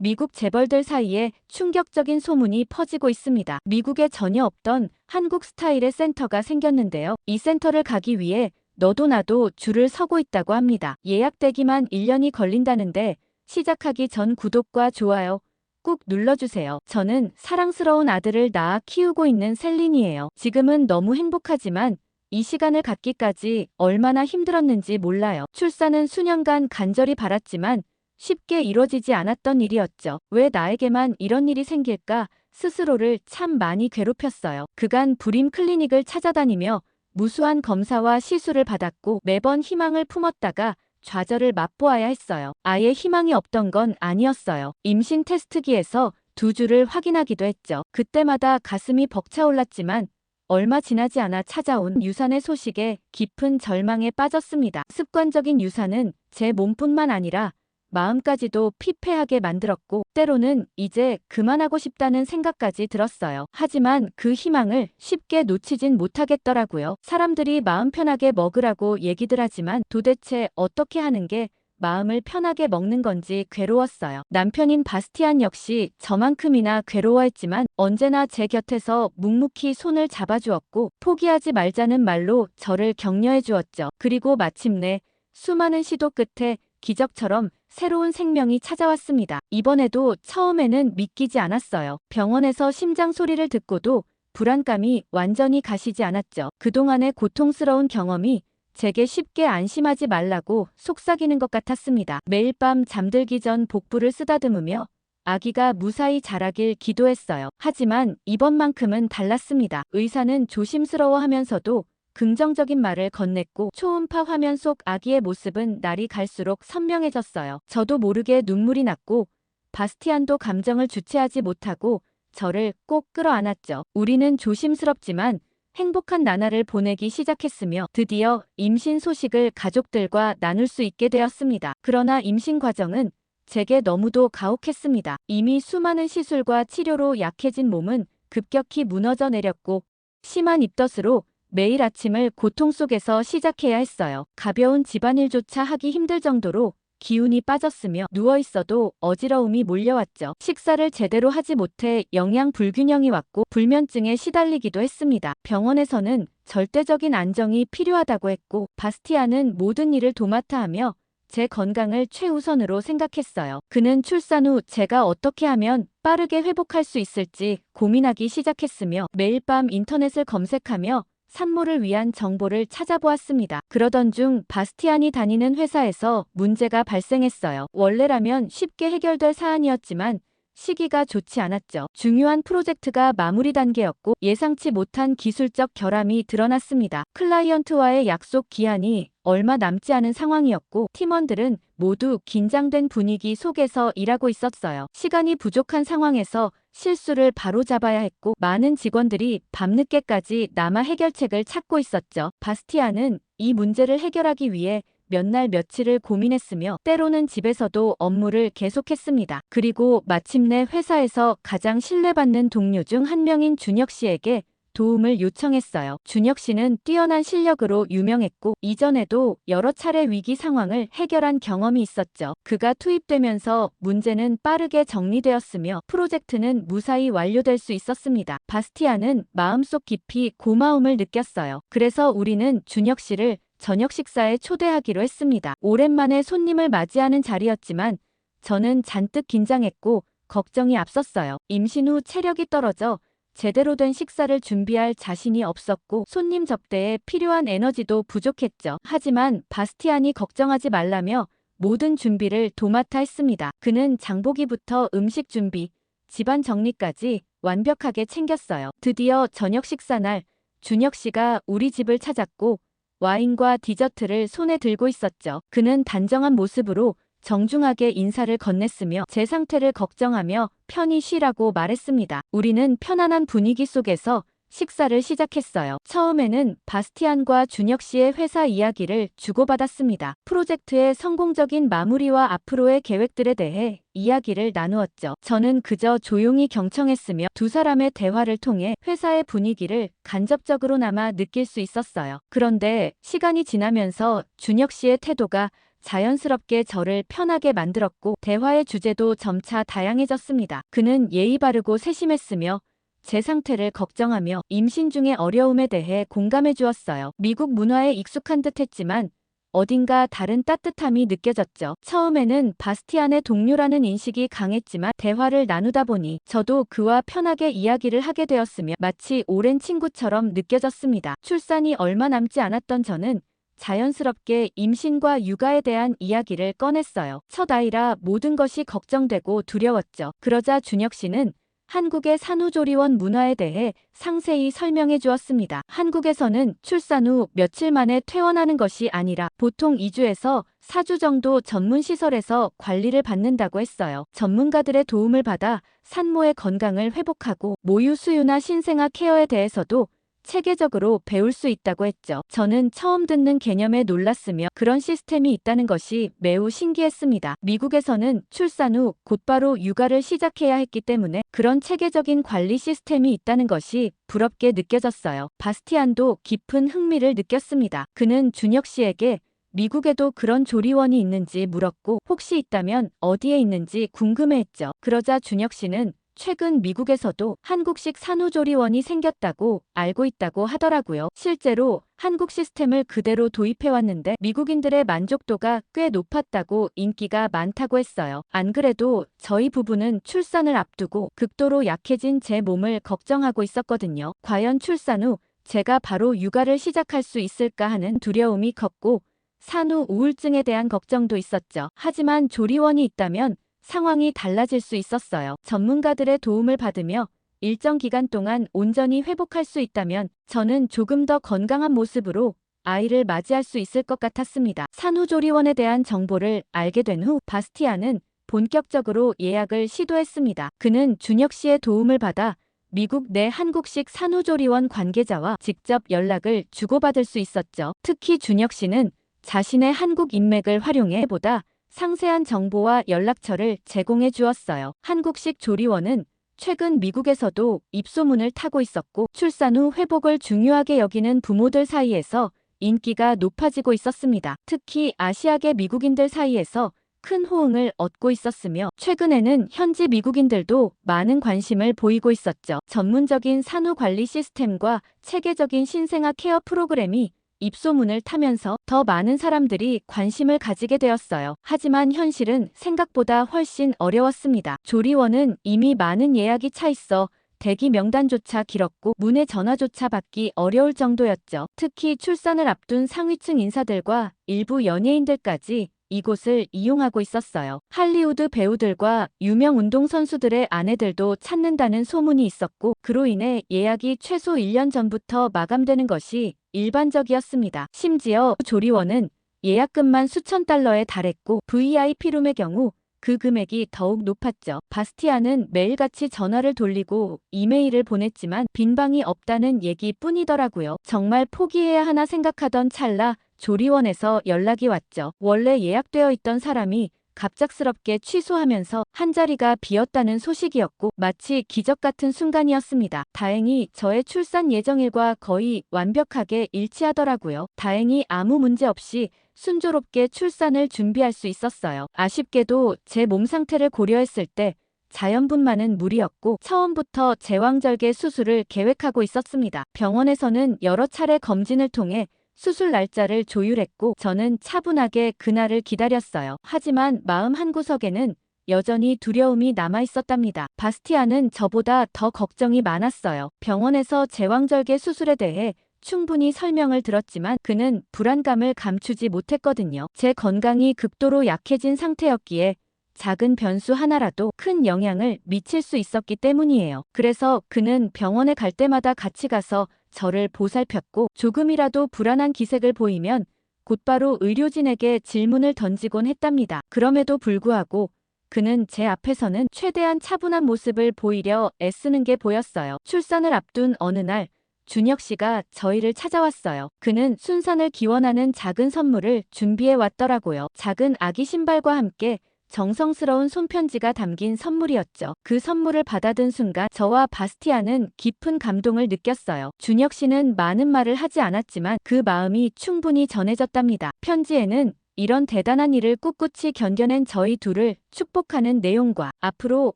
미국 재벌들 사이에 충격적인 소문이 퍼지고 있습니다. 미국에 전혀 없던 한국 스타일의 센터가 생겼는데요. 이 센터를 가기 위해 너도 나도 줄을 서고 있다고 합니다. 예약되기만 1년이 걸린다는데 시작하기 전 구독과 좋아요 꾹 눌러주세요. 저는 사랑스러운 아들을 낳아 키우고 있는 셀린이에요. 지금은 너무 행복하지만 이 시간을 갖기까지 얼마나 힘들었는지 몰라요. 출산은 수년간 간절히 바랐지만 쉽게 이루어지지 않았던 일이었죠. 왜 나에게만 이런 일이 생길까 스스로를 참 많이 괴롭혔어요. 그간 불임 클리닉을 찾아다니며 무수한 검사와 시술을 받았고 매번 희망을 품었다가 좌절을 맛보아야 했어요. 아예 희망이 없던 건 아니었어요. 임신 테스트기에서 두 줄을 확인하기도 했죠. 그때마다 가슴이 벅차올랐지만 얼마 지나지 않아 찾아온 유산의 소식에 깊은 절망에 빠졌습니다. 습관적인 유산은 제 몸뿐만 아니라 마음까지도 피폐하게 만들었고 때로는 이제 그만하고 싶다는 생각까지 들었어요. 하지만 그 희망을 쉽게 놓치진 못하겠더라고요. 사람들이 마음 편하게 먹으라고 얘기들 하지만 도대체 어떻게 하는 게 마음을 편하게 먹는 건지 괴로웠어요. 남편인 바스티안 역시 저만큼이나 괴로워했지만 언제나 제 곁에서 묵묵히 손을 잡아주었고 포기하지 말자는 말로 저를 격려해 주었죠. 그리고 마침내 수많은 시도 끝에 기적처럼 새로운 생명이 찾아왔습니다. 이번에도 처음에는 믿기지 않았어요. 병원에서 심장 소리를 듣고도 불안감이 완전히 가시지 않았죠. 그동안의 고통스러운 경험이 제게 쉽게 안심하지 말라고 속삭이는 것 같았습니다. 매일 밤 잠들기 전 복부를 쓰다듬으며 아기가 무사히 자라길 기도했어요. 하지만 이번만큼은 달랐습니다. 의사는 조심스러워하면서도 긍정적인 말을 건넸고 초음파 화면 속 아기의 모습은 날이 갈수록 선명해졌어요. 저도 모르게 눈물이 났고 바스티안도 감정을 주체하지 못하고 저를 꼭 끌어안았죠. 우리는 조심스럽지만 행복한 나날을 보내기 시작했으며 드디어 임신 소식을 가족들과 나눌 수 있게 되었습니다. 그러나 임신 과정은 제게 너무도 가혹했습니다. 이미 수많은 시술과 치료로 약해진 몸은 급격히 무너져 내렸고 심한 입덧으로 매일 아침을 고통 속에서 시작해야 했어요. 가벼운 집안일조차 하기 힘들 정도로 기운이 빠졌으며 누워있어도 어지러움이 몰려왔죠. 식사를 제대로 하지 못해 영양 불균형이 왔고 불면증에 시달리기도 했습니다. 병원에서는 절대적인 안정이 필요하다고 했고 바스티안은 모든 일을 도맡아 하며 제 건강을 최우선으로 생각했어요. 그는 출산 후 제가 어떻게 하면 빠르게 회복할 수 있을지 고민하기 시작했으며 매일 밤 인터넷을 검색하며 산모를 위한 정보를 찾아보았습니다. 그러던 중 바스티안이 다니는 회사에서 문제가 발생했어요. 원래라면 쉽게 해결될 사안이었지만 시기가 좋지 않았죠. 중요한 프로젝트가 마무리 단계였고 예상치 못한 기술적 결함이 드러났습니다. 클라이언트와의 약속 기한이 얼마 남지 않은 상황이었고 팀원들은 모두 긴장된 분위기 속에서 일하고 있었어요. 시간이 부족한 상황에서 실수를 바로잡아야 했고 많은 직원들이 밤늦게까지 남아 해결책을 찾고 있었죠. 바스티안은 이 문제를 해결하기 위해 몇 날 며칠을 고민했으며 때로는 집에서도 업무를 계속했습니다. 그리고 마침내 회사에서 가장 신뢰받는 동료 중 한 명인 준혁 씨에게 도움을 요청했어요. 준혁 씨는 뛰어난 실력으로 유명했고 이전에도 여러 차례 위기 상황을 해결한 경험이 있었죠. 그가 투입되면서 문제는 빠르게 정리되었으며 프로젝트는 무사히 완료될 수 있었습니다. 바스티안은 마음속 깊이 고마움을 느꼈어요. 그래서 우리는 준혁 씨를 저녁 식사에 초대하기로 했습니다. 오랜만에 손님을 맞이하는 자리였지만 저는 잔뜩 긴장했고 걱정이 앞섰어요. 임신 후 체력이 떨어져 제대로 된 식사를 준비할 자신이 없었고 손님 접대에 필요한 에너지도 부족했죠. 하지만 바스티안이 걱정하지 말라며 모든 준비를 도맡아 했습니다. 그는 장보기부터 음식 준비, 집안 정리까지 완벽하게 챙겼어요. 드디어 저녁 식사 날 준혁 씨가 우리 집을 찾았고 와인과 디저트를 손에 들고 있었죠. 그는 단정한 모습으로 정중하게 인사를 건넸으며 제 상태를 걱정하며 편히 쉬라고 말했습니다. 우리는 편안한 분위기 속에서 식사를 시작했어요. 처음에는 바스티안과 준혁 씨의 회사 이야기를 주고받았습니다. 프로젝트의 성공적인 마무리와 앞으로의 계획들에 대해 이야기를 나누었죠. 저는 그저 조용히 경청했으며 두 사람의 대화를 통해 회사의 분위기를 간접적으로나마 느낄 수 있었어요. 그런데 시간이 지나면서 준혁 씨의 태도가 자연스럽게 저를 편하게 만들었고 대화의 주제도 점차 다양해졌습니다. 그는 예의 바르고 세심했으며 제 상태를 걱정하며 임신 중의 어려움에 대해 공감해 주었어요. 미국 문화에 익숙한 듯 했지만 어딘가 다른 따뜻함이 느껴졌죠. 처음에는 바스티안의 동료라는 인식이 강했지만 대화를 나누다 보니 저도 그와 편하게 이야기를 하게 되었으며 마치 오랜 친구처럼 느껴졌습니다. 출산이 얼마 남지 않았던 저는 자연스럽게 임신과 육아에 대한 이야기를 꺼냈어요. 첫 아이라 모든 것이 걱정되고 두려웠죠. 그러자 준혁 씨는 한국의 산후조리원 문화에 대해 상세히 설명해 주었습니다. 한국에서는 출산 후 며칠 만에 퇴원하는 것이 아니라 보통 2주에서 4주 정도 전문시설에서 관리를 받는다고 했어요. 전문가들의 도움을 받아 산모의 건강을 회복하고 모유 수유나 신생아 케어에 대해서도 체계적으로 배울 수 있다고 했죠. 저는 처음 듣는 개념에 놀랐으며 그런 시스템이 있다는 것이 매우 신기했습니다. 미국에서는 출산 후 곧바로 육아를 시작해야 했기 때문에 그런 체계적인 관리 시스템이 있다는 것이 부럽게 느껴졌어요. 바스티안도 깊은 흥미를 느꼈습니다. 그는 준혁 씨에게 미국에도 그런 조리원이 있는지 물었고 혹시 있다면 어디에 있는지 궁금해했죠. 그러자 준혁 씨는 최근 미국에서도 한국식 산후조리원이 생겼다고 알고 있다고 하더라고요. 실제로 한국 시스템을 그대로 도입해왔는데 미국인들의 만족도가 꽤 높았다고 인기가 많다고 했어요. 안 그래도 저희 부부는 출산을 앞두고 극도로 약해진 제 몸을 걱정하고 있었거든요. 과연 출산 후 제가 바로 육아를 시작할 수 있을까 하는 두려움이 컸고 산후 우울증에 대한 걱정도 있었죠. 하지만 조리원이 있다면 상황이 달라질 수 있었어요. 전문가들의 도움을 받으며 일정 기간 동안 온전히 회복할 수 있다면 저는 조금 더 건강한 모습으로 아이를 맞이할 수 있을 것 같았습니다. 산후조리원에 대한 정보를 알게 된 후 바스티안은 본격적으로 예약을 시도했습니다. 그는 준혁 씨의 도움을 받아 미국 내 한국식 산후조리원 관계자와 직접 연락을 주고받을 수 있었죠. 특히 준혁 씨는 자신의 한국 인맥을 활용해 보다 상세한 정보와 연락처를 제공해 주었어요. 한국식 조리원은 최근 미국에서도 입소문을 타고 있었고 출산 후 회복을 중요하게 여기는 부모들 사이에서 인기가 높아지고 있었습니다. 특히 아시아계 미국인들 사이에서 큰 호응을 얻고 있었으며 최근에는 현지 미국인들도 많은 관심을 보이고 있었죠. 전문적인 산후관리 시스템과 체계적인 신생아 케어 프로그램이 입소문을 타면서 더 많은 사람들이 관심을 가지게 되었어요. 하지만 현실은 생각보다 훨씬 어려웠습니다. 조리원은 이미 많은 예약이 차 있어 대기 명단조차 길었고 문의 전화조차 받기 어려울 정도였죠. 특히 출산을 앞둔 상위층 인사들과 일부 연예인들까지 이곳을 이용하고 있었어요. 할리우드 배우들과 유명 운동선수들의 아내들도 찾는다는 소문이 있었고 그로 인해 예약이 최소 1년 전부터 마감되는 것이 일반적이었습니다. 심지어 조리원은 예약금만 수천 달러에 달했고 VIP룸의 경우 그 금액이 더욱 높았죠. 바스티안은 매일같이 전화를 돌리고 이메일을 보냈지만 빈방이 없다는 얘기뿐이더라고요. 정말 포기해야 하나 생각하던 찰나 조리원에서 연락이 왔죠. 원래 예약되어 있던 사람이 갑작스럽게 취소하면서 한 자리가 비었다는 소식이었고 마치 기적 같은 순간이었습니다. 다행히 저의 출산 예정일과 거의 완벽하게 일치하더라고요. 다행히 아무 문제 없이 순조롭게 출산을 준비할 수 있었어요. 아쉽게도 제 몸 상태를 고려했을 때 자연분만은 무리였고 처음부터 제왕절개 수술을 계획하고 있었습니다. 병원에서는 여러 차례 검진을 통해 수술 날짜를 조율했고 저는 차분하게 그날을 기다렸어요. 하지만 마음 한구석에는 여전히 두려움이 남아있었답니다. 바스티안은 저보다 더 걱정이 많았어요. 병원에서 제왕절개 수술에 대해 충분히 설명을 들었지만 그는 불안감을 감추지 못했거든요. 제 건강이 극도로 약해진 상태였기에 작은 변수 하나라도 큰 영향을 미칠 수 있었기 때문이에요. 그래서 그는 병원에 갈 때마다 같이 가서 저를 보살폈고 조금이라도 불안한 기색을 보이면 곧바로 의료진에게 질문을 던지곤 했답니다. 그럼에도 불구하고 그는 제 앞에서는 최대한 차분한 모습을 보이려 애쓰는 게 보였어요. 출산을 앞둔 어느 날 준혁 씨가 저희를 찾아왔어요. 그는 순산을 기원하는 작은 선물을 준비해 왔더라고요. 작은 아기 신발과 함께 정성스러운 손편지가 담긴 선물이었죠. 그 선물을 받아든 순간 저와 바스티안은 깊은 감동을 느꼈어요. 준혁 씨는 많은 말을 하지 않았지만 그 마음이 충분히 전해졌답니다. 편지에는 이런 대단한 일을 꿋꿋이 견뎌낸 저희 둘을 축복하는 내용과 앞으로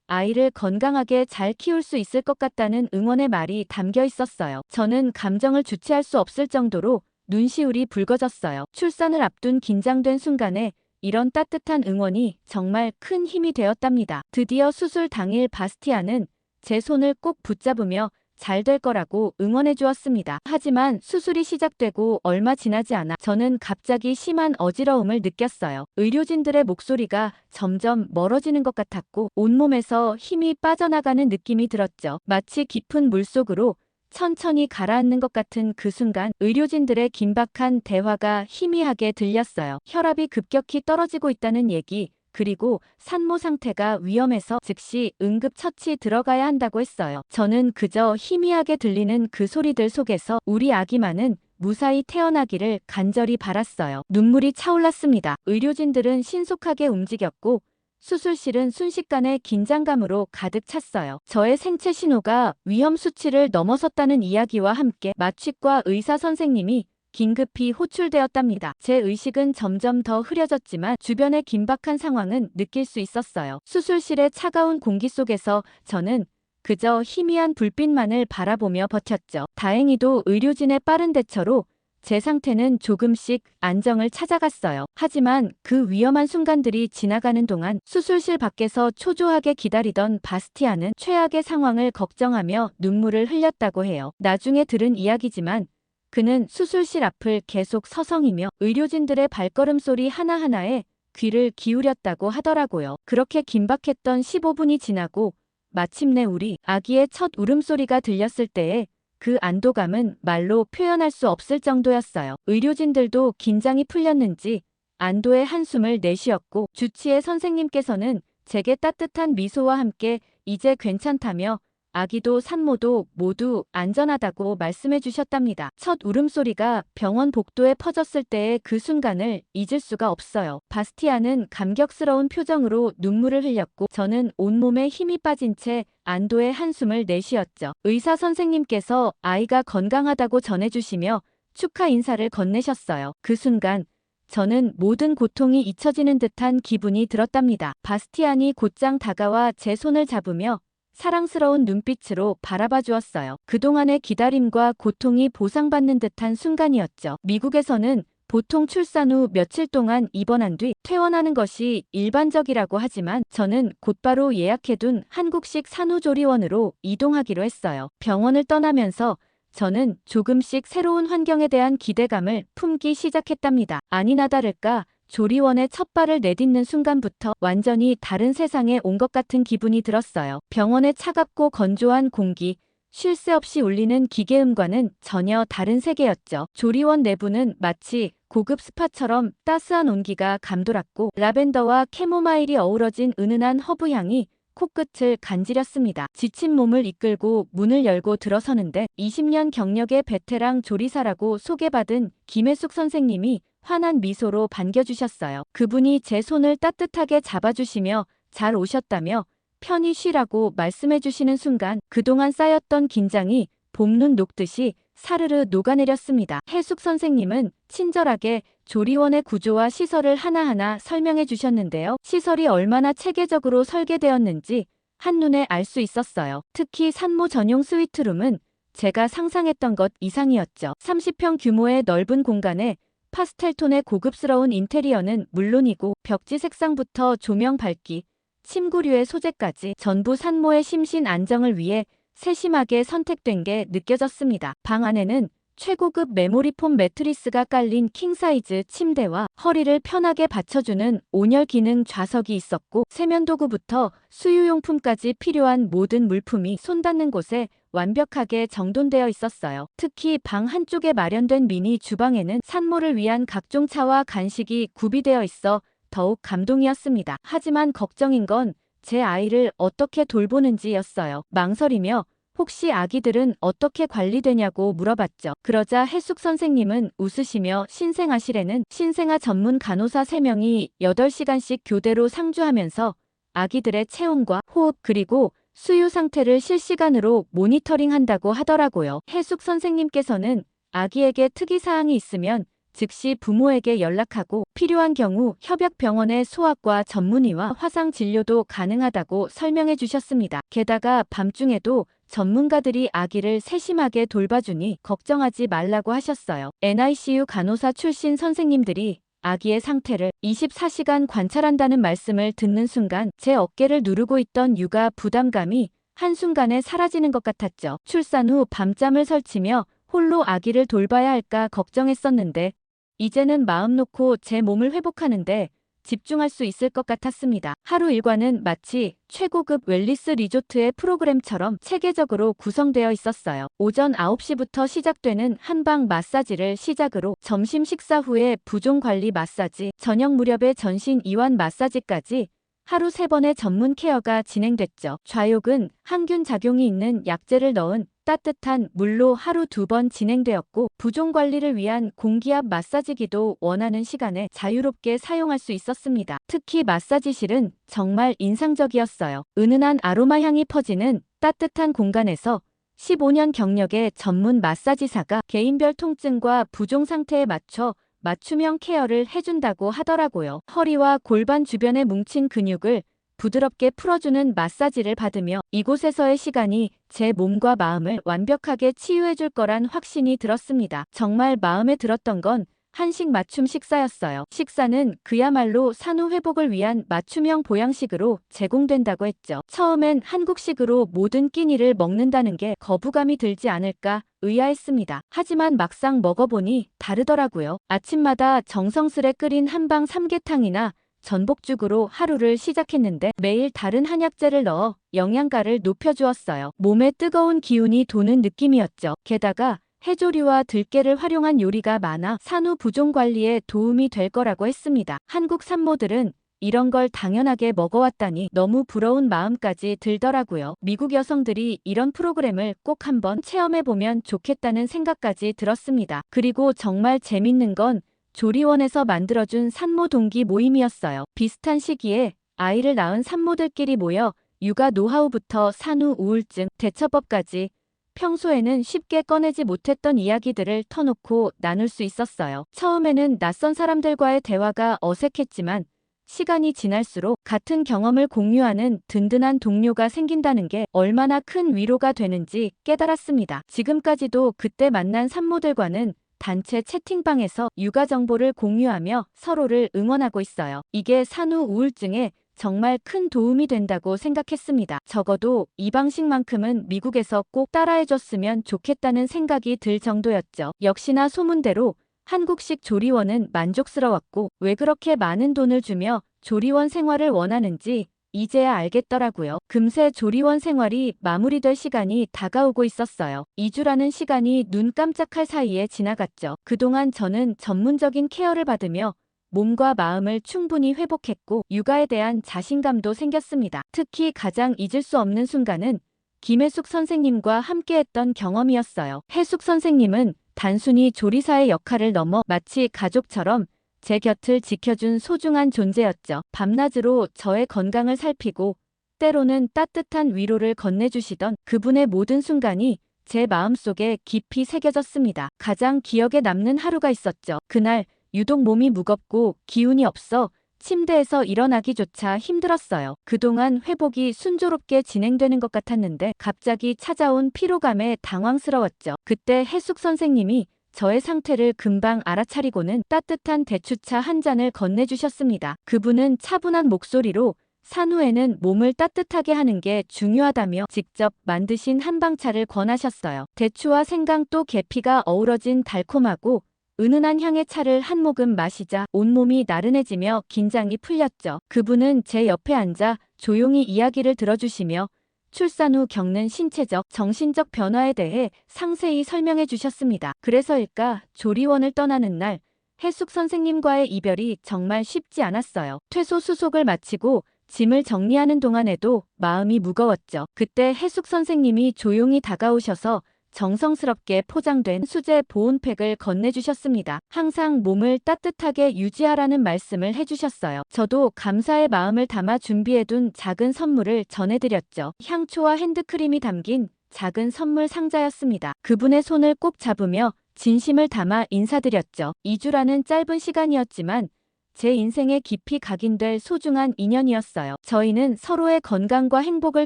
아이를 건강하게 잘 키울 수 있을 것 같다는 응원의 말이 담겨 있었어요. 저는 감정을 주체할 수 없을 정도로 눈시울이 붉어졌어요. 출산을 앞둔 긴장된 순간에 이런 따뜻한 응원이 정말 큰 힘이 되었답니다. 드디어 수술 당일 바스티안은 제 손을 꼭 붙잡으며 잘 될 거라고 응원해 주었습니다. 하지만 수술이 시작되고 얼마 지나지 않아 저는 갑자기 심한 어지러움을 느꼈어요. 의료진들의 목소리가 점점 멀어지는 것 같았고 온몸에서 힘이 빠져나가는 느낌이 들었죠. 마치 깊은 물속으로 천천히 가라앉는 것 같은 그 순간 의료진들의 긴박한 대화가 희미하게 들렸어요. 혈압이 급격히 떨어지고 있다는 얘기, 그리고 산모 상태가 위험해서 즉시 응급처치 들어가야 한다고 했어요. 저는 그저 희미하게 들리는 그 소리들 속에서 우리 아기만은 무사히 태어나기를 간절히 바랐어요. 눈물이 차올랐습니다. 의료진들은 신속하게 움직였고 수술실은 순식간에 긴장감으로 가득 찼어요. 저의 생체 신호가 위험 수치를 넘어섰다는 이야기와 함께 마취과 의사 선생님이 긴급히 호출되었답니다. 제 의식은 점점 더 흐려졌지만 주변의 긴박한 상황은 느낄 수 있었어요. 수술실의 차가운 공기 속에서 저는 그저 희미한 불빛만을 바라보며 버텼죠. 다행히도 의료진의 빠른 대처로 제 상태는 조금씩 안정을 찾아갔어요. 하지만 그 위험한 순간들이 지나가는 동안 수술실 밖에서 초조하게 기다리던 바스티안은 최악의 상황을 걱정하며 눈물을 흘렸다고 해요. 나중에 들은 이야기지만 그는 수술실 앞을 계속 서성이며 의료진들의 발걸음 소리 하나하나에 귀를 기울였다고 하더라고요. 그렇게 긴박했던 15분이 지나고 마침내 우리 아기의 첫 울음소리가 들렸을 때에 그 안도감은 말로 표현할 수 없을 정도였어요. 의료진들도 긴장이 풀렸는지 안도의 한숨을 내쉬었고 주치의 선생님께서는 제게 따뜻한 미소와 함께 이제 괜찮다며 아기도 산모도 모두 안전하다고 말씀해 주셨답니다. 첫 울음소리가 병원 복도에 퍼졌을 때의 그 순간을 잊을 수가 없어요. 바스티안은 감격스러운 표정으로 눈물을 흘렸고 저는 온몸에 힘이 빠진 채 안도의 한숨을 내쉬었죠. 의사 선생님께서 아이가 건강하다고 전해주시며 축하 인사를 건네셨어요. 그 순간 저는 모든 고통이 잊혀지는 듯한 기분이 들었답니다. 바스티안이 곧장 다가와 제 손을 잡으며 사랑스러운 눈빛으로 바라봐 주었어요. 그동안의 기다림과 고통이 보상받는 듯한 순간이었죠. 미국에서는 보통 출산 후 며칠 동안 입원한 뒤 퇴원하는 것이 일반적이라고 하지만 저는 곧바로 예약해둔 한국식 산후조리원으로 이동하기로 했어요. 병원을 떠나면서 저는 조금씩 새로운 환경에 대한 기대감을 품기 시작했답니다. 아니나 다를까 조리원에 첫 발을 내딛는 순간부터 완전히 다른 세상에 온 것 같은 기분이 들었어요. 병원의 차갑고 건조한 공기, 쉴 새 없이 울리는 기계음과는 전혀 다른 세계였죠. 조리원 내부는 마치 고급 스파처럼 따스한 온기가 감돌았고 라벤더와 캐모마일이 어우러진 은은한 허브 향이 코끝을 간지렸습니다. 지친 몸을 이끌고 문을 열고 들어서는데 20년 경력의 베테랑 조리사라고 소개받은 김혜숙 선생님이 환한 미소로 반겨주셨어요. 그분이 제 손을 따뜻하게 잡아주시며 잘 오셨다며 편히 쉬라고 말씀해주시는 순간 그동안 쌓였던 긴장이 봄눈 녹듯이 사르르 녹아내렸습니다. 혜숙 선생님은 친절하게 조리원의 구조와 시설을 하나하나 설명해 주셨는데요. 시설이 얼마나 체계적으로 설계되었는지 한눈에 알 수 있었어요. 특히 산모 전용 스위트룸은 제가 상상했던 것 이상이었죠. 30평 규모의 넓은 공간에 파스텔톤의 고급스러운 인테리어는 물론이고 벽지 색상부터 조명 밝기, 침구류의 소재까지 전부 산모의 심신 안정을 위해 세심하게 선택된 게 느껴졌습니다. 방 안에는 최고급 메모리 폼 매트리스가 깔린 킹사이즈 침대와 허리를 편하게 받쳐주는 온열 기능 좌석이 있었고 세면도구부터 수유용품까지 필요한 모든 물품이 손 닿는 곳에 완벽하게 정돈되어 있었어요. 특히 방 한쪽에 마련된 미니 주방에는 산모를 위한 각종 차와 간식이 구비되어 있어 더욱 감동이었습니다. 하지만 걱정인 건 제 아이를 어떻게 돌보는지였어요. 망설이며 혹시 아기들은 어떻게 관리되냐고 물어봤죠. 그러자 혜숙 선생님은 웃으시며 신생아실에는 신생아 전문 간호사 3명이 8시간씩 교대로 상주하면서 아기들의 체온과 호흡 그리고 수유 상태를 실시간으로 모니터링한다고 하더라고요. 혜숙 선생님께서는 아기에게 특이사항이 있으면 즉시 부모에게 연락하고 필요한 경우 협약병원의 소아과 전문의와 화상 진료도 가능하다고 설명해 주셨습니다. 게다가 밤중에도 전문가들이 아기를 세심하게 돌봐주니 걱정하지 말라고 하셨어요. NICU 간호사 출신 선생님들이 아기의 상태를 24시간 관찰한다는 말씀을 듣는 순간 제 어깨를 누르고 있던 육아 부담감이 한순간에 사라지는 것 같았죠. 출산 후 밤잠을 설치며 홀로 아기를 돌봐야 할까 걱정했었는데 이제는 마음 놓고 제 몸을 회복하는데 집중할 수 있을 것 같았습니다. 하루 일과는 마치 최고급 웰니스 리조트의 프로그램처럼 체계적으로 구성되어 있었어요. 오전 9시부터 시작되는 한방 마사지를 시작으로 점심 식사 후에 부종 관리 마사지, 저녁 무렵에 전신 이완 마사지까지 하루 3번의 전문 케어가 진행됐죠. 좌욕은 항균 작용이 있는 약재를 넣은 따뜻한 물로 하루 2번 진행되었고 부종 관리를 위한 공기압 마사지기도 원하는 시간에 자유롭게 사용할 수 있었습니다. 특히 마사지실은 정말 인상적이었어요. 은은한 아로마 향이 퍼지는 따뜻한 공간에서 15년 경력의 전문 마사지사가 개인별 통증과 부종 상태에 맞춰 맞춤형 케어를 해준다고 하더라고요. 허리와 골반 주변에 뭉친 근육을 부드럽게 풀어주는 마사지를 받으며 이곳에서의 시간이 제 몸과 마음을 완벽하게 치유해줄 거란 확신이 들었습니다. 정말 마음에 들었던 건 한식 맞춤 식사였어요. 식사는 그야말로 산후 회복을 위한 맞춤형 보양식으로 제공된다고 했죠. 처음엔 한국식으로 모든 끼니를 먹는다는 게 거부감이 들지 않을까 의아했습니다. 하지만 막상 먹어보니 다르더라고요. 아침마다 정성스레 끓인 한방 삼계탕이나 전복죽으로 하루를 시작했는데 매일 다른 한약재를 넣어 영양가를 높여주었어요. 몸에 뜨거운 기운이 도는 느낌이었죠. 게다가 해조류와 들깨를 활용한 요리가 많아 산후 부종 관리에 도움이 될 거라고 했습니다. 한국 산모들은 이런 걸 당연하게 먹어왔다니 너무 부러운 마음까지 들더라고요. 미국 여성들이 이런 프로그램을 꼭 한번 체험해보면 좋겠다는 생각까지 들었습니다. 그리고 정말 재밌는 건 조리원에서 만들어준 산모 동기 모임이었어요. 비슷한 시기에 아이를 낳은 산모들끼리 모여 육아 노하우부터 산후 우울증 대처법까지 평소에는 쉽게 꺼내지 못했던 이야기들을 터놓고 나눌 수 있었어요. 처음에는 낯선 사람들과의 대화가 어색했지만 시간이 지날수록 같은 경험을 공유하는 든든한 동료가 생긴다는 게 얼마나 큰 위로가 되는지 깨달았습니다. 지금까지도 그때 만난 산모들과는 단체 채팅방에서 육아 정보를 공유하며 서로를 응원하고 있어요. 이게 산후 우울증에 정말 큰 도움이 된다고 생각했습니다. 적어도 이 방식만큼은 미국에서 꼭 따라해줬으면 좋겠다는 생각이 들 정도였죠. 역시나 소문대로 한국식 조리원은 만족스러웠고 왜 그렇게 많은 돈을 주며 조리원 생활을 원하는지 이제야 알겠더라고요. 금세 조리원 생활이 마무리될 시간이 다가오고 있었어요. 2주라는 시간이 눈 깜짝할 사이에 지나갔죠. 그동안 저는 전문적인 케어를 받으며 몸과 마음을 충분히 회복했고 육아에 대한 자신감도 생겼습니다. 특히 가장 잊을 수 없는 순간은 김혜숙 선생님과 함께했던 경험이었어요. 혜숙 선생님은 단순히 조리사의 역할을 넘어 마치 가족처럼 제 곁을 지켜준 소중한 존재였죠. 밤낮으로 저의 건강을 살피고 때로는 따뜻한 위로를 건네주시던 그분의 모든 순간이 제 마음속에 깊이 새겨졌습니다. 가장 기억에 남는 하루가 있었죠. 그날 유독 몸이 무겁고 기운이 없어 침대에서 일어나기조차 힘들었어요. 그동안 회복이 순조롭게 진행되는 것 같았는데 갑자기 찾아온 피로감에 당황스러웠죠. 그때 혜숙 선생님이 저의 상태를 금방 알아차리고는 따뜻한 대추차 한 잔을 건네주셨습니다. 그분은 차분한 목소리로 산후에는 몸을 따뜻하게 하는 게 중요하다며 직접 만드신 한방차를 권하셨어요. 대추와 생강 또 계피가 어우러진 달콤하고 은은한 향의 차를 한 모금 마시자 온몸이 나른해지며 긴장이 풀렸죠. 그분은 제 옆에 앉아 조용히 이야기를 들어주시며 출산 후 겪는 신체적, 정신적 변화에 대해 상세히 설명해 주셨습니다. 그래서일까 조리원을 떠나는 날 혜숙 선생님과의 이별이 정말 쉽지 않았어요. 퇴소 수속을 마치고 짐을 정리하는 동안에도 마음이 무거웠죠. 그때 혜숙 선생님이 조용히 다가오셔서 정성스럽게 포장된 수제 보온팩을 건네주셨습니다. 항상 몸을 따뜻하게 유지하라는 말씀을 해주셨어요. 저도 감사의 마음을 담아 준비해둔 작은 선물을 전해드렸죠. 향초와 핸드크림이 담긴 작은 선물 상자였습니다. 그분의 손을 꼭 잡으며 진심을 담아 인사드렸죠. 2주라는 짧은 시간이었지만 제 인생에 깊이 각인될 소중한 인연이었어요. 저희는 서로의 건강과 행복을